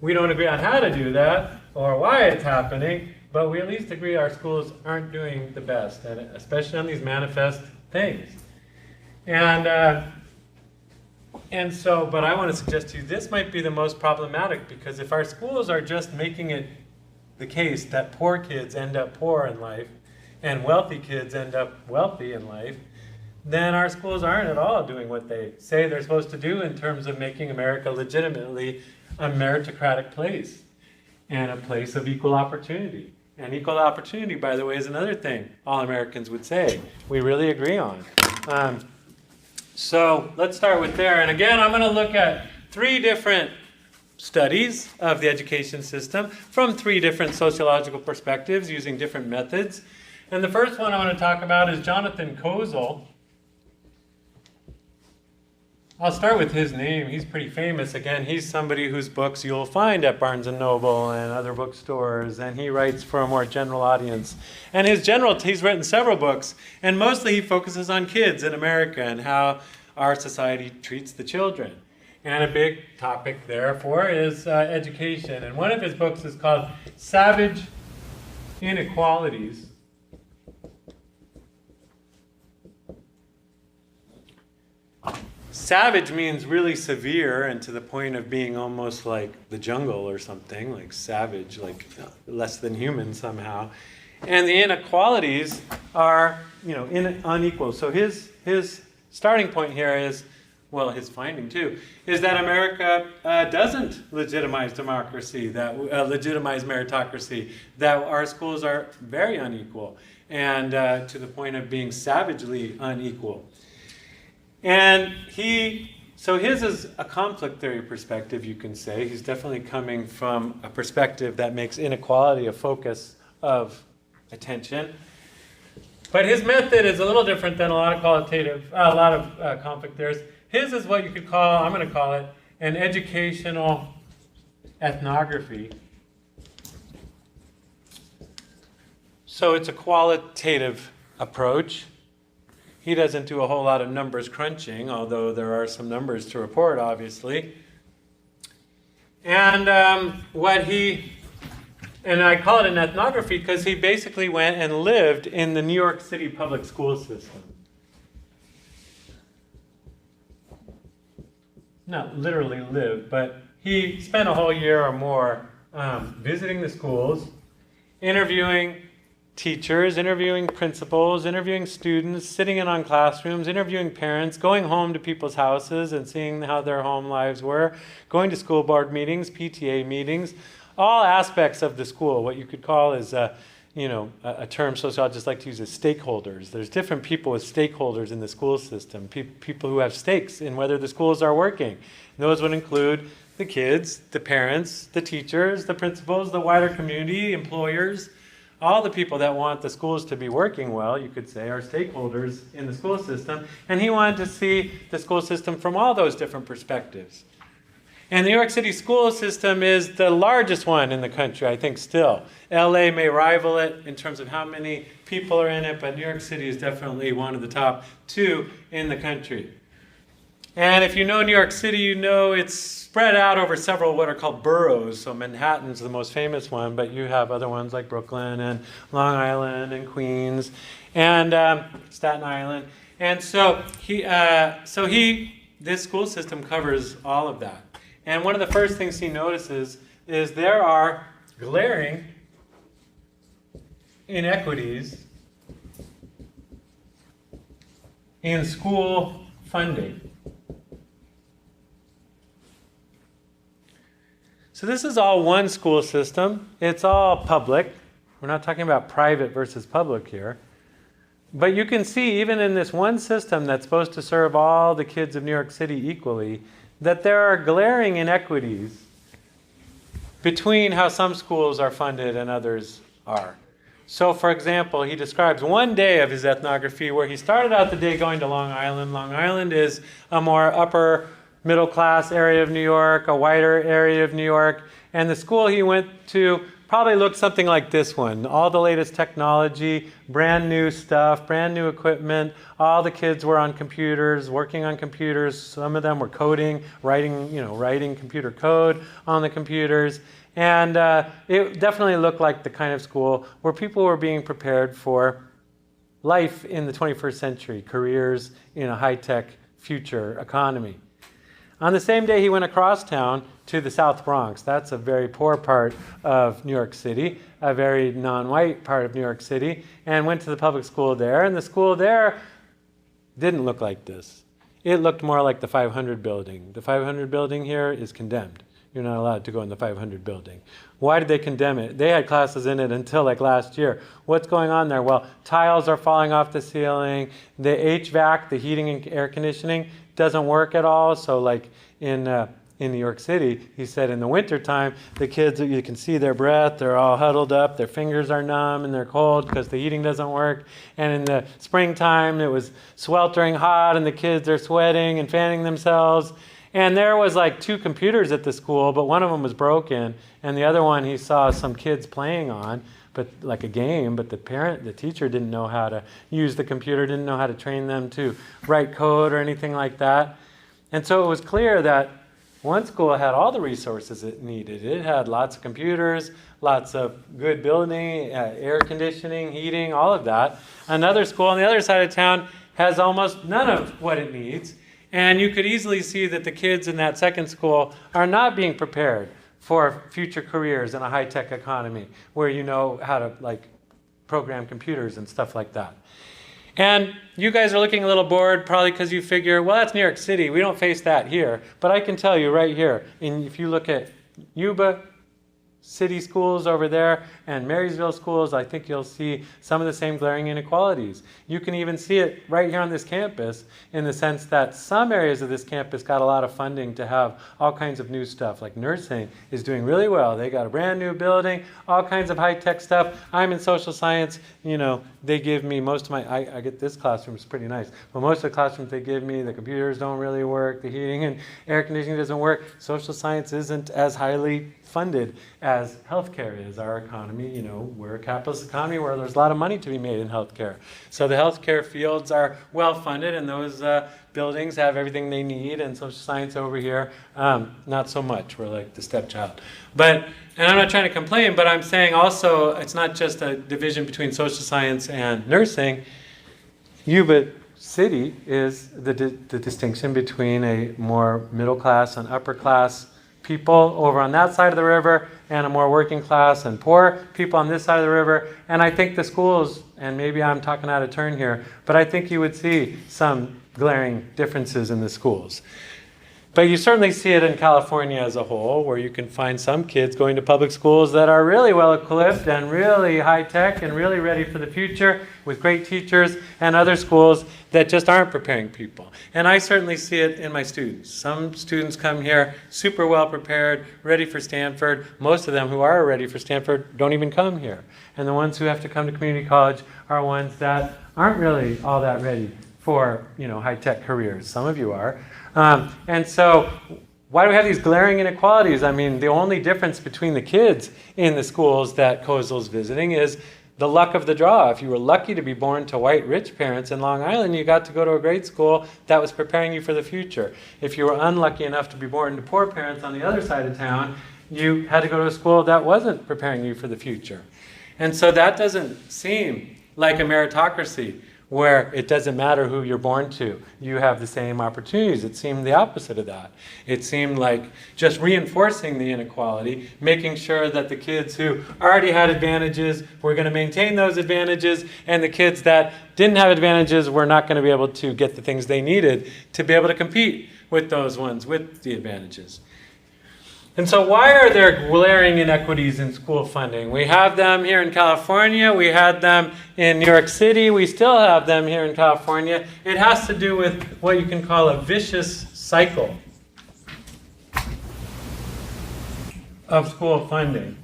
We don't agree on how to do that or why it's happening, but we at least agree our schools aren't doing the best, and especially on these manifest things. And so, but I want to suggest to you, this might be the most problematic, because if our schools are just making it the case that poor kids end up poor in life and wealthy kids end up wealthy in life, then our schools aren't at all doing what they say they're supposed to do in terms of making America legitimately a meritocratic place and a place of equal opportunity. And equal opportunity, by the way, is another thing all Americans would say we really agree on. So let's start with there. And again, I'm going to look at 3 different studies of the education system from 3 different sociological perspectives using different methods. And the first one I want to talk about is Jonathan Kozol. I'll start with his name. He's pretty famous. Again, he's somebody whose books you'll find at Barnes & Noble and other bookstores, and he writes for a more general audience. And he's written several books, and mostly he focuses on kids in America and how our society treats the children. And a big topic, therefore, is education. And one of his books is called Savage Inequalities. Savage means really severe and to the point of being almost like the jungle or something, like savage, like less than human somehow. And the inequalities are, unequal. So his starting point here is, well, his finding too, is that America doesn't legitimize democracy, legitimize meritocracy, that our schools are very unequal, and to the point of being savagely unequal. And so his is a conflict theory perspective, you can say. He's definitely coming from a perspective that makes inequality a focus of attention. But his method is a little different than a lot of conflict theorists. His is what you could call, I'm going to call it, an educational ethnography. So it's a qualitative approach. He doesn't do a whole lot of numbers crunching, although there are some numbers to report, obviously. And and I call it an ethnography because he basically went and lived in the New York City public school system. Not literally lived, but he spent a whole year or more visiting the schools, interviewing teachers, interviewing principals, interviewing students, sitting in on classrooms, interviewing parents, going home to people's houses and seeing how their home lives were, going to school board meetings, PTA meetings, all aspects of the school. What you could call is, a term sociologists like to use is stakeholders. There's different people with stakeholders in the school system, people who have stakes in whether the schools are working. And those would include the kids, the parents, the teachers, the principals, the wider community, employers. All the people that want the schools to be working well, you could say, are stakeholders in the school system. And he wanted to see the school system from all those different perspectives. And the New York City school system is the largest one in the country, I think, still. LA may rival it in terms of how many people are in it, but New York City is definitely one of the top 2 in the country. And if you know New York City, you know it's spread out over several what are called boroughs. So Manhattan's the most famous one, but you have other ones like Brooklyn and Long Island and Queens and Staten Island. And so this school system covers all of that. And one of the first things he notices is there are glaring inequities in school funding. So this is all one school system. It's all public. We're not talking about private versus public here. But you can see, even in this one system that's supposed to serve all the kids of New York City equally, that there are glaring inequities between how some schools are funded and others are. So, for example, he describes one day of his ethnography where he started out the day going to Long Island. Long Island is a more upper middle class area of New York, a whiter area of New York, and the school he went to probably looked something like this one. All the latest technology, brand new stuff, brand new equipment. All the kids were on computers, working on computers. Some of them were coding, writing computer code on the computers. And it definitely looked like the kind of school where people were being prepared for life in the 21st century, careers in a high-tech future economy. On the same day, he went across town to the South Bronx. That's a very poor part of New York City, a very non-white part of New York City, and went to the public school there. And the school there didn't look like this. It looked more like the 500 building. The 500 building here is condemned. You're not allowed to go in the 500 building. Why did they condemn it? They had classes in it until like last year. What's going on there? Well, tiles are falling off the ceiling. The HVAC, the heating and air conditioning, doesn't work at all. So like in New York City, he said in the wintertime, the kids, you can see their breath, they're all huddled up, their fingers are numb and they're cold because the heating doesn't work. And in the springtime, it was sweltering hot and the kids are sweating and fanning themselves. And there was like 2 computers at the school, but one of them was broken, and the other one he saw some kids playing on, but like a game, but the teacher didn't know how to use the computer, didn't know how to train them to write code or anything like that. And so it was clear that one school had all the resources it needed. It had lots of computers, lots of good building, air conditioning, heating, all of that. Another school on the other side of town has almost none of what it needs. And you could easily see that the kids in that second school are not being prepared for future careers in a high-tech economy where you know how to like program computers and stuff like that. And you guys are looking a little bored probably because you figure, well, that's New York City. We don't face that here. But I can tell you right here, if you look at Yuba City schools over there and Marysville schools, I think you'll see some of the same glaring inequalities. You can even see it right here on this campus in the sense that some areas of this campus got a lot of funding to have all kinds of new stuff. Like nursing is doing really well. They got a brand new building, all kinds of high-tech stuff. I'm in social science. They give me most of my, I get this classroom, it's pretty nice. But most of the classrooms they give me, the computers don't really work, the heating and air conditioning doesn't work. Social science isn't as highly funded as healthcare is. Our economy, we're a capitalist economy where there's a lot of money to be made in healthcare. So the healthcare fields are well funded, and those buildings have everything they need. And social science over here, not so much. We're like the stepchild. And I'm not trying to complain, but I'm saying also it's not just a division between social science and nursing. Yuba City is the distinction between a more middle class and upper class people over on that side of the river and a more working class and poor people on this side of the river. And I think the schools, and maybe I'm talking out of turn here, but I think you would see some glaring differences in the schools. But you certainly see it in California as a whole, where you can find some kids going to public schools that are really well equipped and really high tech and really ready for the future with great teachers, and other schools that just aren't preparing people. And I certainly see it in my students. Some students come here super well prepared, ready for Stanford. Most of them who are ready for Stanford don't even come here. And the ones who have to come to community college are ones that aren't really all that ready for high-tech careers. Some of you are. And so why do we have these glaring inequalities? I mean, the only difference between the kids in the schools that Kozel's visiting is the luck of the draw. If you were lucky to be born to white rich parents in Long Island, you got to go to a grade school that was preparing you for the future. If you were unlucky enough to be born to poor parents on the other side of town, you had to go to a school that wasn't preparing you for the future. And so that doesn't seem like a meritocracy where it doesn't matter who you're born to. You have the same opportunities. It seemed the opposite of that. It seemed like just reinforcing the inequality, making sure that the kids who already had advantages were going to maintain those advantages, and the kids that didn't have advantages were not going to be able to get the things they needed to be able to compete with those ones with the advantages. And so why are there glaring inequities in school funding? We have them here in California. We had them in New York City. We still have them here in California. It has to do with what you can call a vicious cycle of school funding.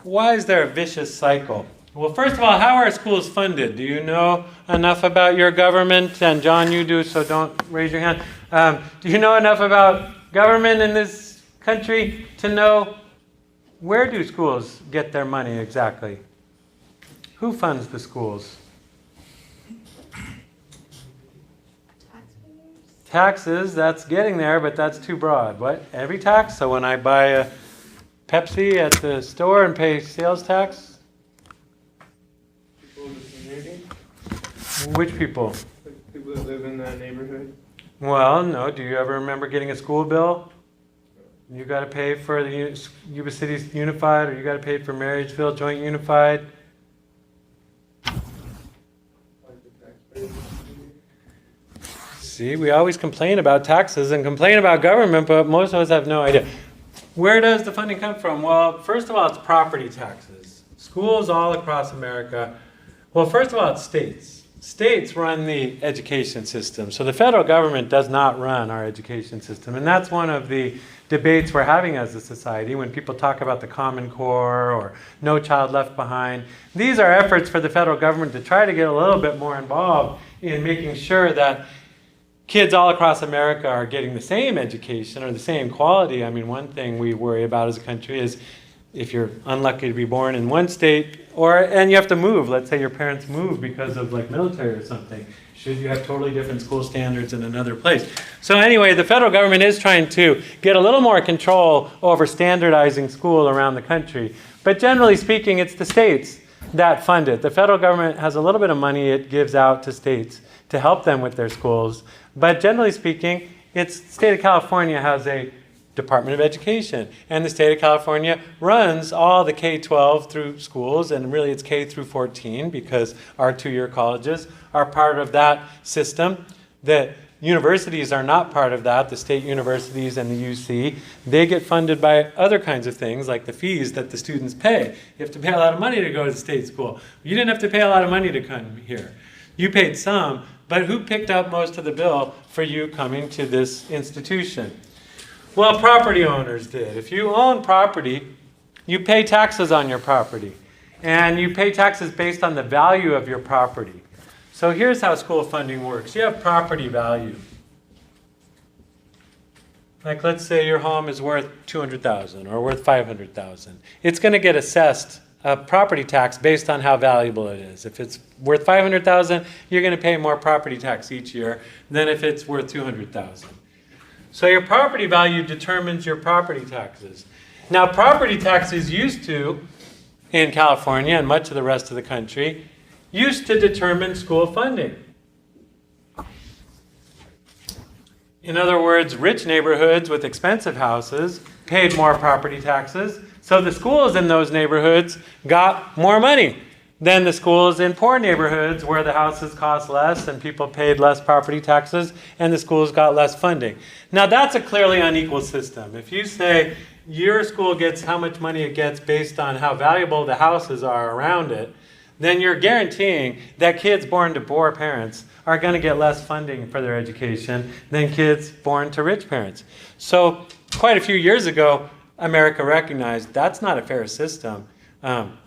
Why is there a vicious cycle? Well, first of all, how are schools funded? Do you know enough about your government? And John, you do, so don't raise your hand. Do you know enough about government in this country to know where do schools get their money exactly? Who funds the schools? Taxes, that's getting there, but that's too broad. What? Every tax? So when I buy a Pepsi at the store and pay sales tax? People in the community, Which people? like people that live in that neighborhood. Well, no. Do you ever remember getting a school bill? You got to pay for the Yuba City Unified, or you got to pay for Marysville Joint Unified. Like the taxpayers. See, we always complain about taxes and complain about government, but most of us have no idea. Where does the funding come from? Well, first of all, it's property taxes. Schools all across America. Well, first of all, it's states. States run the education system. So the federal government does not run our education system. And that's one of the debates we're having as a society when people talk about the Common Core or No Child Left Behind. These are efforts for the federal government to try to get a little bit more involved in making sure that kids all across America are getting the same education or the same quality. I mean, one thing we worry about as a country is if you're unlucky to be born in one state, and you have to move. Let's say your parents move because of like military or something. Should you have totally different school standards in another place? So anyway, the federal government is trying to get a little more control over standardizing school around the country. But generally speaking, it's the states that fund it. The federal government has a little bit of money it gives out to states to help them with their schools. But generally speaking, the state of California has a Department of Education, and the state of California runs all the K-12 through schools, and really it's K through 14 because our two-year colleges are part of that system. The universities are not part of that, the state universities and the UC. They get funded by other kinds of things like the fees that the students pay. You have to pay a lot of money to go to state school. You didn't have to pay a lot of money to come here. You paid some, but who picked up most of the bill for you coming to this institution? Well, property owners did. If you own property, you pay taxes on your property. And you pay taxes based on the value of your property. So here's how school funding works. You have property value. Like let's say your home is worth $200,000 or worth $500,000. It's going to get assessed a property tax based on how valuable it is. If it's worth $500,000, you're going to pay more property tax each year than if it's worth $200,000. So your property value determines your property taxes. Now, property taxes used to, in California and much of the rest of the country, used to determine school funding. In other words, rich neighborhoods with expensive houses paid more property taxes, so the schools in those neighborhoods got more money than the schools in poor neighborhoods where the houses cost less and people paid less property taxes and the schools got less funding. Now that's a clearly unequal system. If you say your school gets how much money it gets based on how valuable the houses are around it, then you're guaranteeing that kids born to poor parents are going to get less funding for their education than kids born to rich parents. So quite a few years ago, America recognized that's not a fair system.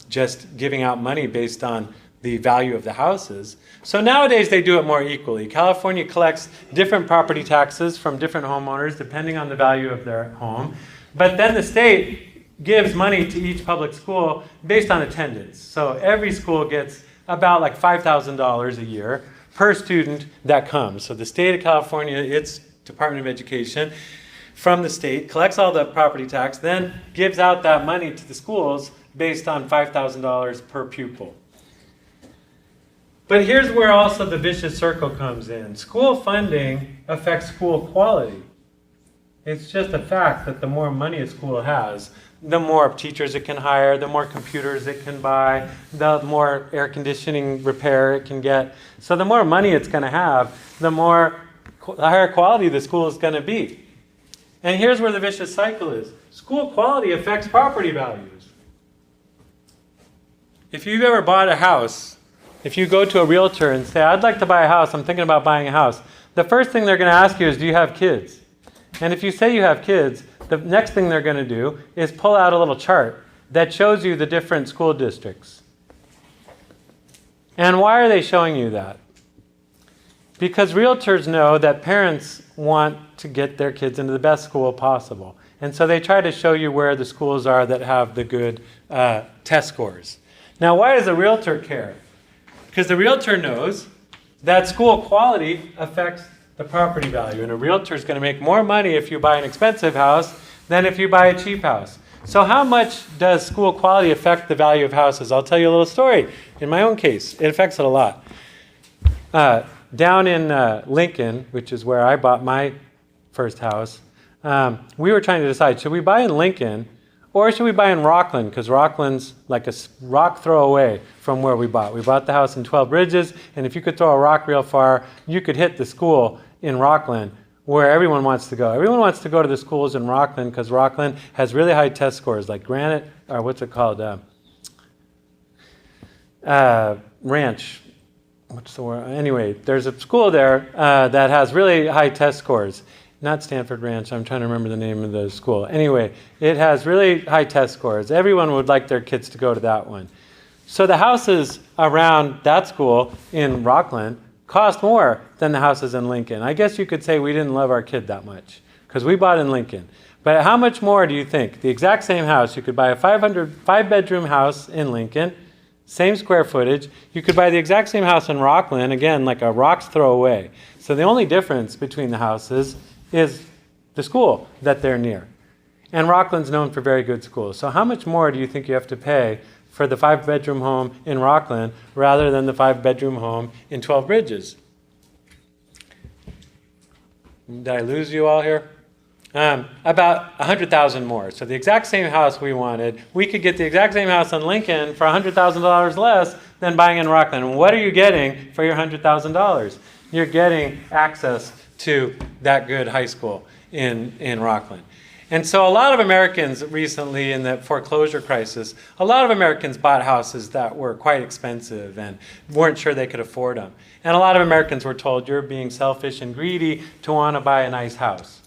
Just giving out money based on the value of the houses. So nowadays they do it more equally. California collects different property taxes from different homeowners depending on the value of their home. But then the state gives money to each public school based on attendance. So every school gets about like $5,000 a year per student that comes. So the state of California, its Department of Education, from the state, collects all the property tax, then gives out that money to the schools based on $5,000 per pupil. But here's where also the vicious circle comes in. School funding affects school quality. It's just a fact that the more money a school has, the more teachers it can hire, the more computers it can buy, the more air conditioning repair it can get. So the more money it's going to have, the higher quality the school is going to be. And here's where the vicious cycle is. School quality affects property values. If you've ever bought a house, if you go to a realtor and say, I'd like to buy a house, I'm thinking about buying a house, the first thing they're going to ask you is, do you have kids? And if you say you have kids, the next thing they're going to do is pull out a little chart that shows you the different school districts. And why are they showing you that? Because realtors know that parents want to get their kids into the best school possible. And so they try to show you where the schools are that have the good test scores. Now, why does a realtor care? Because the realtor knows that school quality affects the property value. And a realtor is going to make more money if you buy an expensive house than if you buy a cheap house. So how much does school quality affect the value of houses? I'll tell you a little story. In my own case, it affects it a lot. Down in Lincoln, which is where I bought my first house, we were trying to decide, should we buy in Lincoln or should we buy in Rockland? Because Rockland's like a rock throw away from where we bought. We bought the house in 12 Bridges, and if you could throw a rock real far, you could hit the school in Rockland, where everyone wants to go. Everyone wants to go to the schools in Rockland because Rockland has really high test scores, like Granite, or what's it called? Ranch. What's the word? Anyway, there's a school there that has really high test scores. Not Stanford Ranch, I'm trying to remember the name of the school. Anyway, it has really high test scores. Everyone would like their kids to go to that one. So the houses around that school in Rockland cost more than the houses in Lincoln. I guess you could say we didn't love our kid that much because we bought in Lincoln. But how much more do you think? The exact same house, you could buy a 5-bedroom house in Lincoln, same square footage. You could buy the exact same house in Rockland, again, like a rock's throw away. So the only difference between the houses is the school that they're near. And Rockland's known for very good schools. So how much more do you think you have to pay for the 5-bedroom home in Rockland rather than the 5-bedroom home in 12 Bridges? Did I lose you all here? About $100,000 more. So the exact same house we wanted, we could get the exact same house in Lincoln for $100,000 less than buying in Rockland. And what are you getting for your $100,000? You're getting access to that good high school in Rockland. And so a lot of Americans recently in the foreclosure crisis, a lot of Americans bought houses that were quite expensive and weren't sure they could afford them. And a lot of Americans were told, you're being selfish and greedy to want to buy a nice house.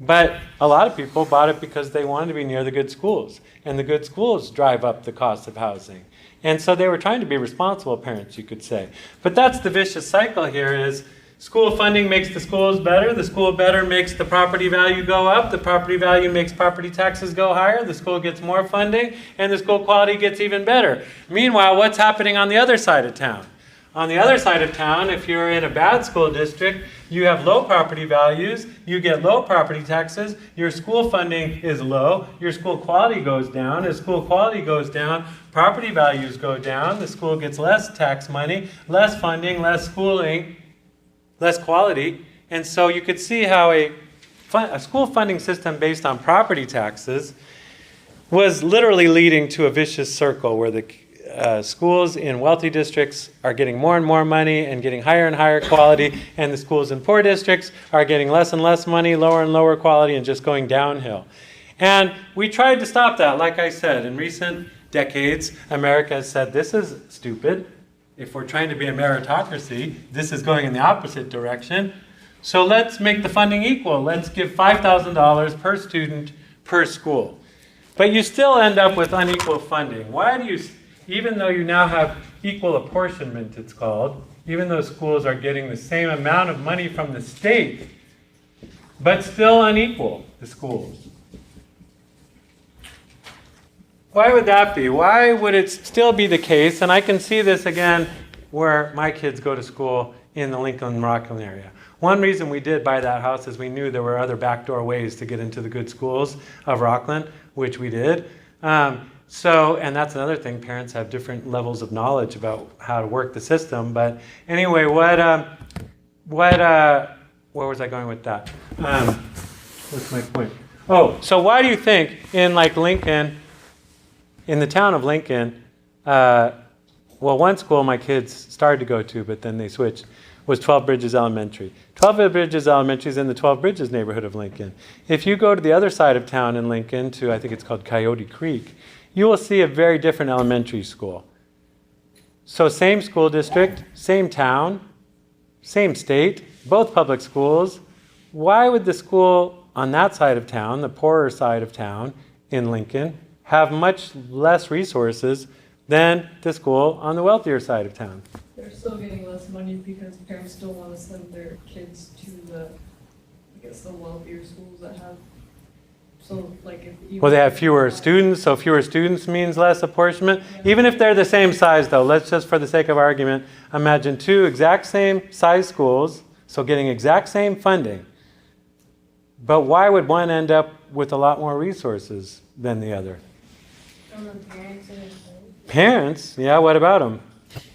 But a lot of people bought it because they wanted to be near the good schools. And the good schools drive up the cost of housing. And so they were trying to be responsible parents, you could say. But that's the vicious cycle here is school funding makes the schools better. The school better makes the property value go up. The property value makes property taxes go higher. The school gets more funding, and the school quality gets even better. Meanwhile, what's happening on the other side of town? On the other side of town, if you're in a bad school district, you have low property values, you get low property taxes, your school funding is low, your school quality goes down. As school quality goes down, property values go down, the school gets less tax money, less funding, less schooling, less quality. And so you could see how a school funding system based on property taxes was literally leading to a vicious circle where the schools in wealthy districts are getting more and more money and getting higher and higher quality, and the schools in poor districts are getting less and less money, lower and lower quality, and just going downhill. And we tried to stop that. Like I said, in recent decades, America has said, this is stupid. If we're trying to be a meritocracy, this is going in the opposite direction. So let's make the funding equal. Let's give $5,000 per student per school. But you still end up with unequal funding. Why do you, even though you now have equal apportionment, it's called, even though schools are getting the same amount of money from the state, but still unequal, the schools. Why would that be? Why would it still be the case? And I can see this again where my kids go to school in the Lincoln-Rockland area. One reason we did buy that house is we knew there were other backdoor ways to get into the good schools of Rockland, which we did. And that's another thing, parents have different levels of knowledge about how to work the system. But anyway, where was I going with that? What's my point? Oh, so why do you think in like Lincoln, in the town of Lincoln, one school my kids started to go to, but then they switched, was 12 Bridges Elementary. 12 Bridges Elementary is in the 12 Bridges neighborhood of Lincoln. If you go to the other side of town in Lincoln to, I think it's called Coyote Creek, you will see a very different elementary school. So same school district, same town, same state, both public schools. Why would the school on that side of town, the poorer side of town in Lincoln, have much less resources than the school on the wealthier side of town? They're still getting less money because parents still want to send their kids to the wealthier schools that have, so like if you... Well, they have fewer students, so fewer students means less apportionment. Yeah. Even if they're the same size though, let's just for the sake of argument, imagine two exact same size schools, so getting exact same funding. But why would one end up with a lot more resources than the other? From the parents and the kids. Parents? Yeah, what about them?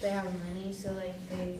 They have money, so like they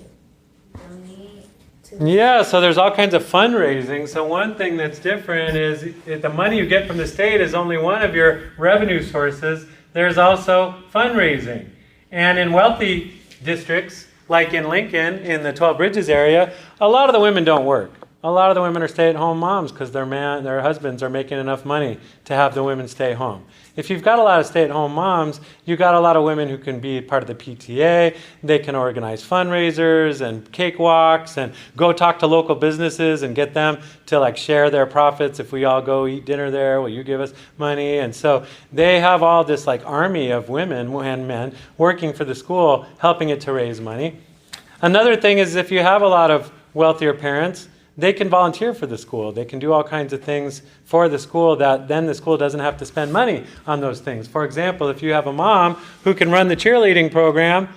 donate to... Yeah, so there's all kinds of fundraising. So one thing that's different is if the money you get from the state is only one of your revenue sources, there's also fundraising. And in wealthy districts, like in Lincoln, in the 12 Bridges area, a lot of the women don't work. A lot of the women are stay-at-home moms because their husbands are making enough money to have the women stay home. If you've got a lot of stay-at-home moms, you've got a lot of women who can be part of the PTA. They can organize fundraisers and cakewalks and go talk to local businesses and get them to like share their profits. If we all go eat dinner there, will you give us money? And so they have all this like army of women and men working for the school, helping it to raise money. Another thing is if you have a lot of wealthier parents, they can volunteer for the school. They can do all kinds of things for the school that then the school doesn't have to spend money on those things. For example, if you have a mom who can run the cheerleading program,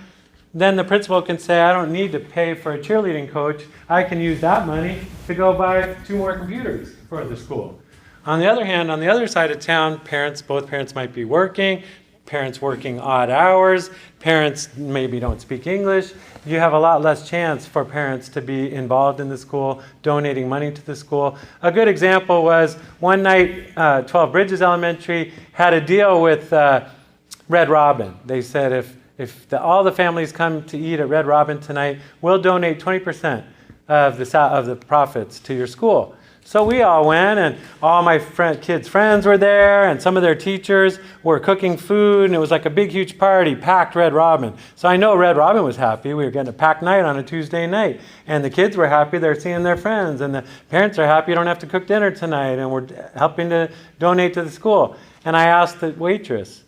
then the principal can say, I don't need to pay for a cheerleading coach. I can use that money to go buy 2 more computers for the school. On the other hand, on the other side of town, both parents might be working, parents working odd hours, parents maybe don't speak English. You have a lot less chance for parents to be involved in the school, donating money to the school. A good example was one night, 12 Bridges Elementary had a deal with Red Robin. They said if all the families come to eat at Red Robin tonight, we'll donate 20% of the profits to your school. So we all went, and all my kids' friends were there, and some of their teachers were cooking food, and it was like a big, huge party, packed Red Robin. So I know Red Robin was happy. We were getting a packed night on a Tuesday night, and the kids were happy. They're seeing their friends, and the parents are happy. You don't have to cook dinner tonight, and we're helping to donate to the school. And I asked the waitress,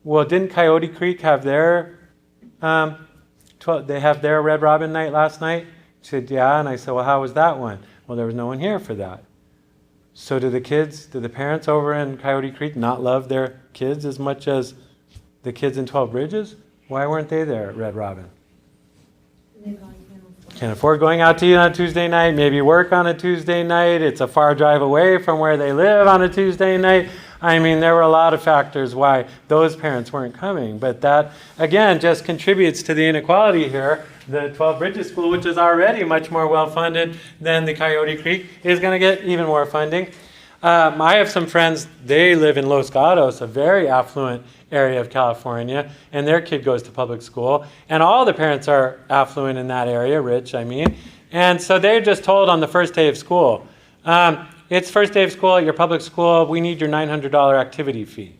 well, didn't Coyote Creek have their they have their Red Robin night last night? She said, yeah. And I said, well, how was that one? Well, there was no one here for that. So do the parents over in Coyote Creek not love their kids as much as the kids in 12 Bridges? Why weren't they there at Red Robin? Can't afford going out to eat on a Tuesday night, maybe work on a Tuesday night. It's a far drive away from where they live on a Tuesday night. I mean, there were a lot of factors why those parents weren't coming. But that, again, just contributes to the inequality here. The 12 Bridges School, which is already much more well-funded than the Coyote Creek, is going to get even more funding. I have some friends, they live in Los Gatos, a very affluent area of California, and their kid goes to public school. And all the parents are affluent in that area, rich, I mean. And so they're just told on the first day of school, it's first day of school at your public school, we need your $900 activity fee.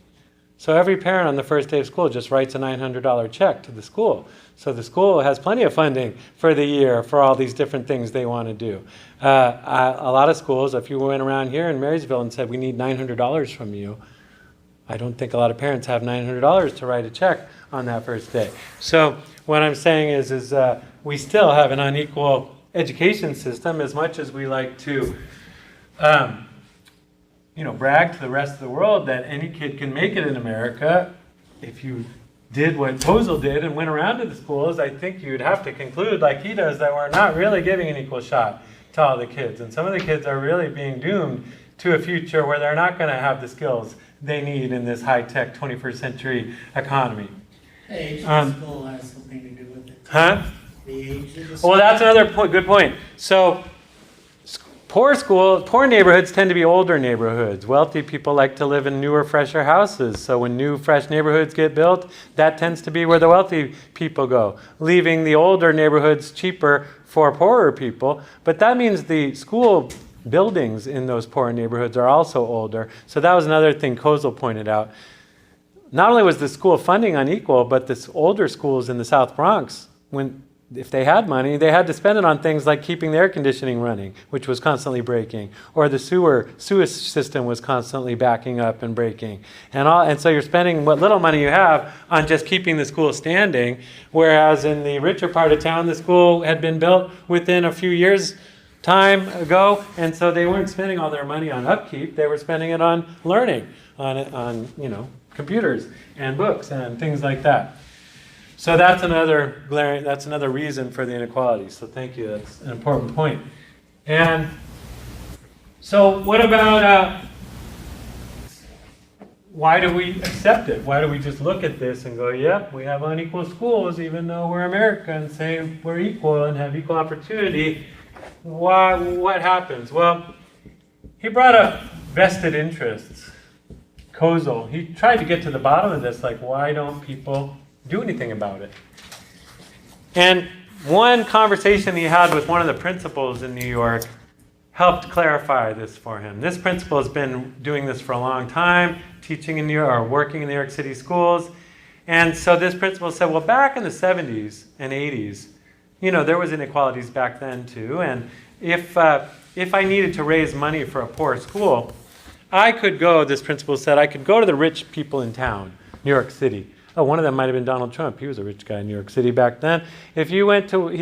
So every parent on the first day of school just writes a $900 check to the school. So the school has plenty of funding for the year for all these different things they want to do. A lot of schools, if you went around here in Marysville and said, we need $900 from you, I don't think a lot of parents have $900 to write a check on that first day. So what I'm saying is we still have an unequal education system as much as we like to, brag to the rest of the world that any kid can make it in America. If you did what Posel did and went around to the schools, I think you'd have to conclude, like he does, that we're not really giving an equal shot to all the kids. And some of the kids are really being doomed to a future where they're not going to have the skills they need in this high-tech 21st century economy. The age of the school has something to do with it. Huh? The age of the school. Well, that's another good point. So poor neighborhoods tend to be older neighborhoods. Wealthy people like to live in newer, fresher houses. So when new, fresh neighborhoods get built, that tends to be where the wealthy people go, leaving the older neighborhoods cheaper for poorer people. But that means the school buildings in those poor neighborhoods are also older. So that was another thing Kozel pointed out. Not only was the school funding unequal, but the older schools in the South Bronx, if they had money, they had to spend it on things like keeping the air conditioning running, which was constantly breaking, or the sewer system was constantly backing up and breaking. And so you're spending what little money you have on just keeping the school standing, whereas in the richer part of town, the school had been built within a few years time ago, and so they weren't spending all their money on upkeep, they were spending it on learning, on computers and books and things like that. So that's another reason for the inequality. So thank you, that's an important point. And so what about, why do we accept it? Why do we just look at this and go, yep, we have unequal schools even though we're America and say we're equal and have equal opportunity? What happens? Well, he brought up vested interests. Kozel, he tried to get to the bottom of this, like why don't people do anything about it? And one conversation he had with one of the principals in New York helped clarify this for him. This principal has been doing this for a long time, teaching in New York or working in New York City schools. And so this principal said, well, back in the 70s and 80s, there was inequalities back then too. And if I needed to raise money for a poor school, I could go, this principal said, I could go to the rich people in town, New York City. Oh, one of them might have been Donald Trump. He was a rich guy in New York City back then. He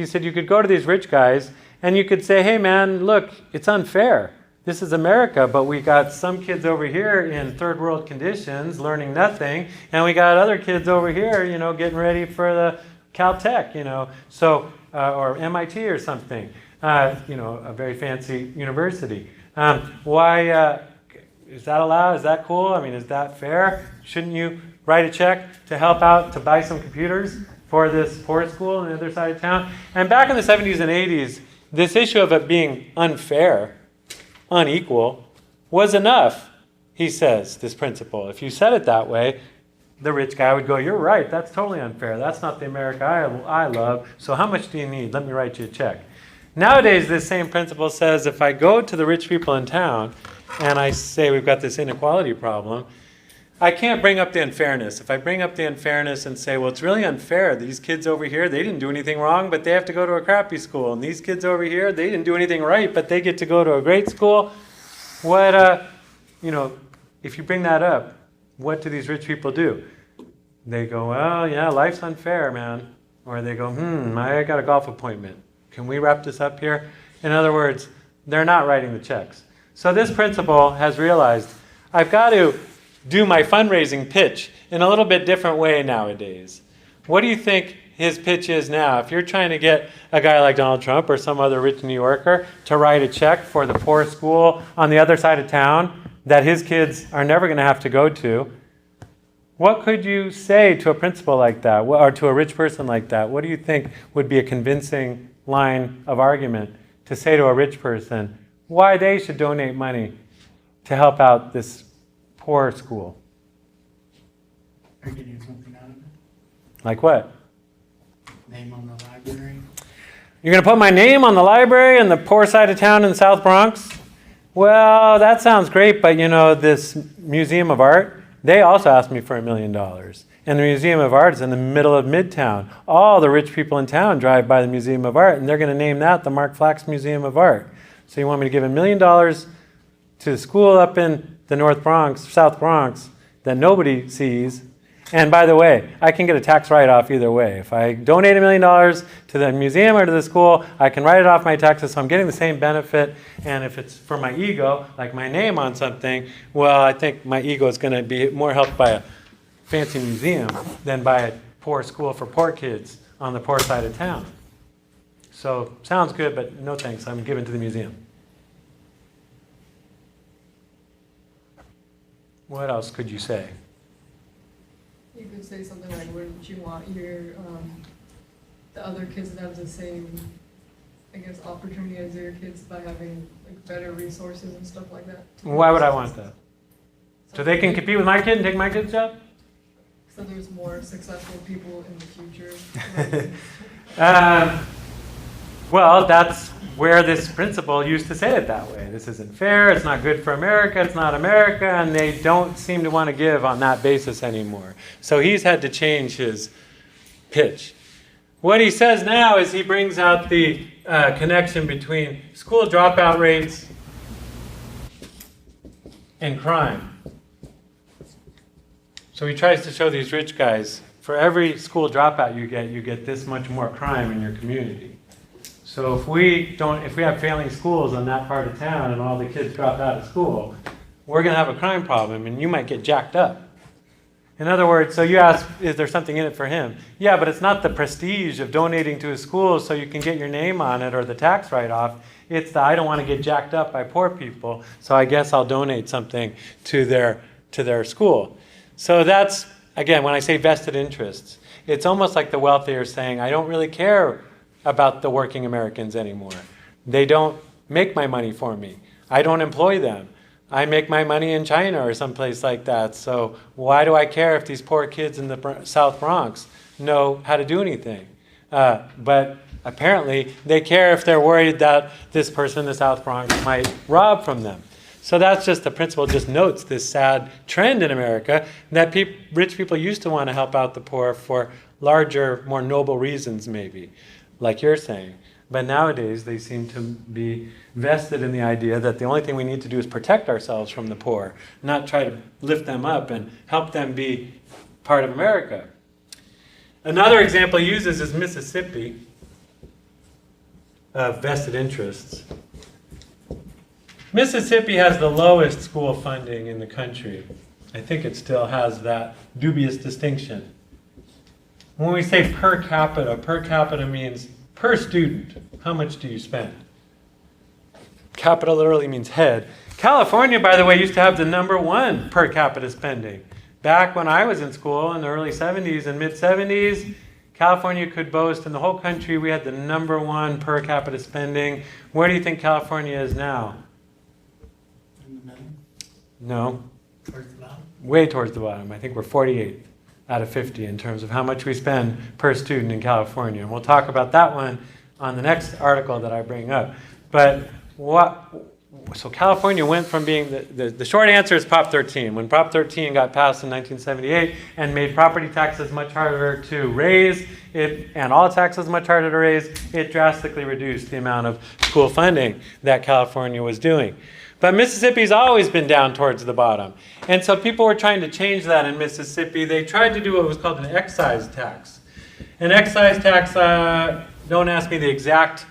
said you could go to these rich guys and you could say, hey man, look, it's unfair. This is America, but we got some kids over here in third world conditions learning nothing, and we got other kids over here, getting ready for the Caltech, or MIT or something, a very fancy university. Why is that allowed? Is that cool? I mean, is that fair? Shouldn't you write a check to help out to buy some computers for this poor school on the other side of town? And back in the 70s and 80s, this issue of it being unfair, unequal, was enough, he says, this principle. If you said it that way, the rich guy would go, you're right, that's totally unfair. That's not the America I love, so how much do you need? Let me write you a check. Nowadays, this same principle says if I go to the rich people in town and I say we've got this inequality problem, I can't bring up the unfairness. If I bring up the unfairness and say, well, it's really unfair. These kids over here, they didn't do anything wrong, but they have to go to a crappy school. And these kids over here, they didn't do anything right, but they get to go to a great school. If you bring that up, what do these rich people do? They go, well, yeah, life's unfair, man. Or they go, I got a golf appointment. Can we wrap this up here? In other words, they're not writing the checks. So this principal has realized, I've got to do my fundraising pitch in a little bit different way nowadays. What do you think his pitch is now? If you're trying to get a guy like Donald Trump or some other rich New Yorker to write a check for the poor school on the other side of town that his kids are never going to have to go to, what could you say to a principal like that, or to a rich person like that? What do you think would be a convincing line of argument to say to a rich person why they should donate money to help out this poor school? Are you getting something out of it? Like what? Name on the library? You're going to put my name on the library in the poor side of town in the South Bronx? Well, that sounds great, but this Museum of Art, they also asked me for $1 million. And the Museum of Art is in the middle of Midtown. All the rich people in town drive by the Museum of Art, and they're going to name that the Mark Flax Museum of Art. So you want me to give $1 million to the school up in the South Bronx, that nobody sees, And by the way, I can get a tax write-off either way. If I donate $1 million to the museum or to the school, I can write it off my taxes, so I'm getting the same benefit. And if it's for my ego, like my name on something, well, I think my ego is going to be more helped by a fancy museum than by a poor school for poor kids on the poor side of town. So, sounds good, but no thanks. I'm giving to the museum. What else could you say? You could say something like, wouldn't you want the other kids to have the same, I guess, opportunity as your kids by having like better resources and stuff like that? Why would I want that? So they can compete with my kid and take my kid's job? So there's more successful people in the future. Well, that's where this principle used to say it that way. This isn't fair, it's not good for America, it's not America, and they don't seem to want to give on that basis anymore. So he's had to change his pitch. What he says now is he brings out the connection between school dropout rates and crime. So he tries to show these rich guys, for every school dropout you get this much more crime in your community. So if we have failing schools in that part of town and all the kids drop out of school, we're going to have a crime problem and you might get jacked up. In other words, so you ask, is there something in it for him? Yeah, but it's not the prestige of donating to a school so you can get your name on it or the tax write-off. It's the I don't want to get jacked up by poor people, so I guess I'll donate something to their school. So that's, again, when I say vested interests, it's almost like the wealthy are saying, I don't really care about the working Americans anymore. They don't make my money for me. I don't employ them. I make my money in China or someplace like that. So why do I care if these poor kids in the South Bronx know how to do anything? But apparently they care if they're worried that this person in the South Bronx might rob from them. So that's just the principle, just notes this sad trend in America that rich people used to want to help out the poor for larger, more noble reasons maybe, like you're saying. But nowadays they seem to be vested in the idea that the only thing we need to do is protect ourselves from the poor, not try to lift them up and help them be part of America. Another example he uses is Mississippi of vested interests. Mississippi has the lowest school funding in the country. I think it still has that dubious distinction. When we say per capita means per student. How much do you spend? Capita literally means head. California, by the way, used to have the #1 per capita spending. Back when I was in school in the early 70s and mid-70s, California could boast in the whole country we had the #1 per capita spending. Where do you think California is now? In the middle, No, towards the bottom. way towards the bottom. I think we're 48th out of 50 in terms of how much we spend per student in California. And we'll talk about that one on the next article that I bring up. But so California went from being, the short answer is Prop 13. When Prop 13 got passed in 1978 and made property taxes much harder to raise, and all taxes much harder to raise, it drastically reduced the amount of school funding that California was doing. But Mississippi's always been down towards the bottom. And so people were trying to change that in Mississippi. They tried to do what was called an excise tax. An excise tax, don't ask me the exact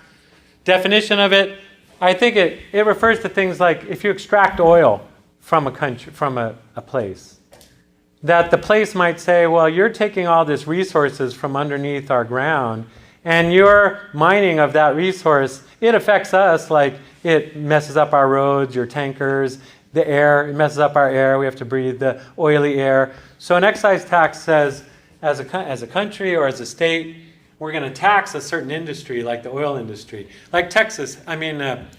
definition of it. I think it refers to things like if you extract oil from a country, from a place, that the place might say, well, you're taking all these resources from underneath our ground and you're mining of that resource. It affects us, like it messes up our roads, your tankers, the air, it messes up our air. We have to breathe the oily air. So an excise tax says, as a country or as a state, we're going to tax a certain industry, like the oil industry. Like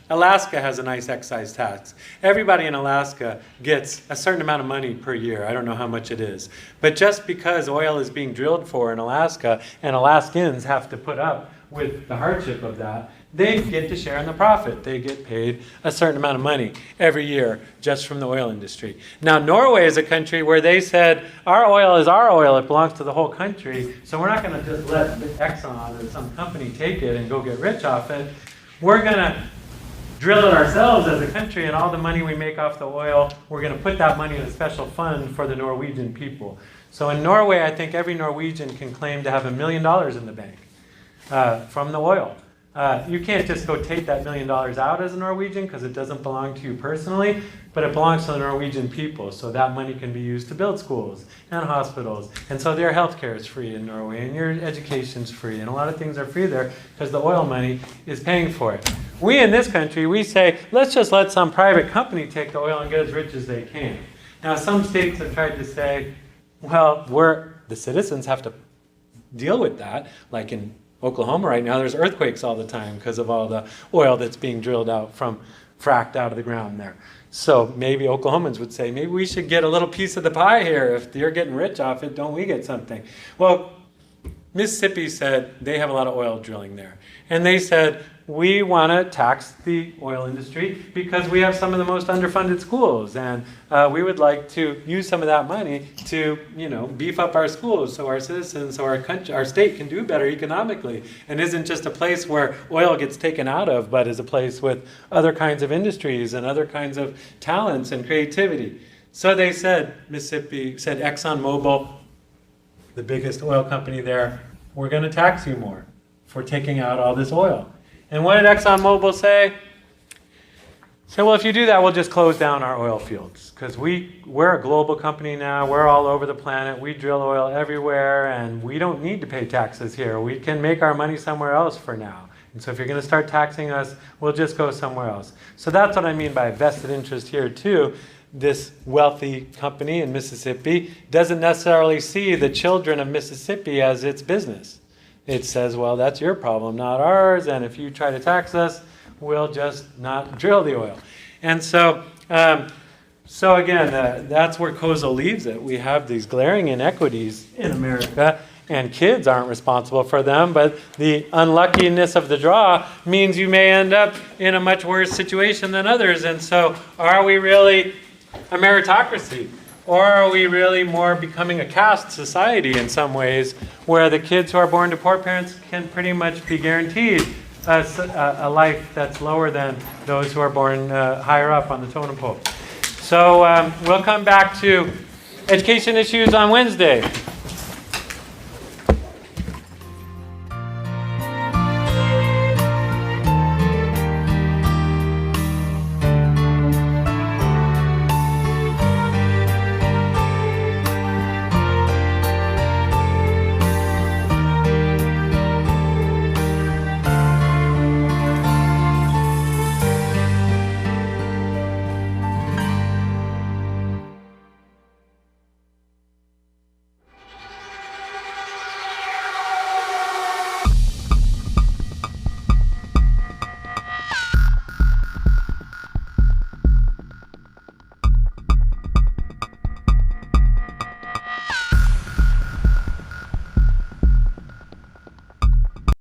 Alaska has a nice excise tax. Everybody in Alaska gets a certain amount of money per year. I don't know how much it is. But just because oil is being drilled for in Alaska, and Alaskans have to put up with the hardship of that, they get to share in the profit. They get paid a certain amount of money every year just from the oil industry. Now, Norway is a country where they said, our oil is our oil, it belongs to the whole country, so we're not going to just let Exxon or some company take it and go get rich off it. We're going to drill it ourselves as a country, and all the money we make off the oil, we're going to put that money in a special fund for the Norwegian people. So in Norway, I think every Norwegian can claim to have $1 million in the bank from the oil. You can't just go take that $1 million out as a Norwegian because it doesn't belong to you personally, but it belongs to the Norwegian people. So that money can be used to build schools and hospitals. And so their healthcare is free in Norway, and your education's free, and a lot of things are free there because the oil money is paying for it. We in this country, we say, let's just let some private company take the oil and get as rich as they can. Now, some states have tried to say, well, the citizens have to deal with that, like in Oklahoma right now, there's earthquakes all the time because of all the oil that's being drilled out fracked out of the ground there. So maybe Oklahomans would say, maybe we should get a little piece of the pie here. If you're getting rich off it, don't we get something? Well, Mississippi said they have a lot of oil drilling there. And they said, we want to tax the oil industry because we have some of the most underfunded schools. And we would like to use some of that money to, beef up our schools so our citizens, so our state can do better economically and isn't just a place where oil gets taken out of, but is a place with other kinds of industries and other kinds of talents and creativity. So they said, Mississippi said ExxonMobil, the biggest oil company there, we're going to tax you more for taking out all this oil. And what did ExxonMobil say? So, well, if you do that, we'll just close down our oil fields because we're a global company now. We're all over the planet. We drill oil everywhere, and we don't need to pay taxes here. We can make our money somewhere else for now. And so if you're going to start taxing us, we'll just go somewhere else. So that's what I mean by vested interest here, too. This wealthy company in Mississippi doesn't necessarily see the children of Mississippi as its business. It says, well, that's your problem, not ours, and if you try to tax us, we'll just not drill the oil. And so again, that's where Kozel leaves it. We have these glaring inequities in America, and kids aren't responsible for them, but the unluckiness of the draw means you may end up in a much worse situation than others. And so are we really a meritocracy? Or are we really more becoming a caste society in some ways, where the kids who are born to poor parents can pretty much be guaranteed a life that's lower than those who are born higher up on the totem pole? So we'll come back to education issues on Wednesday.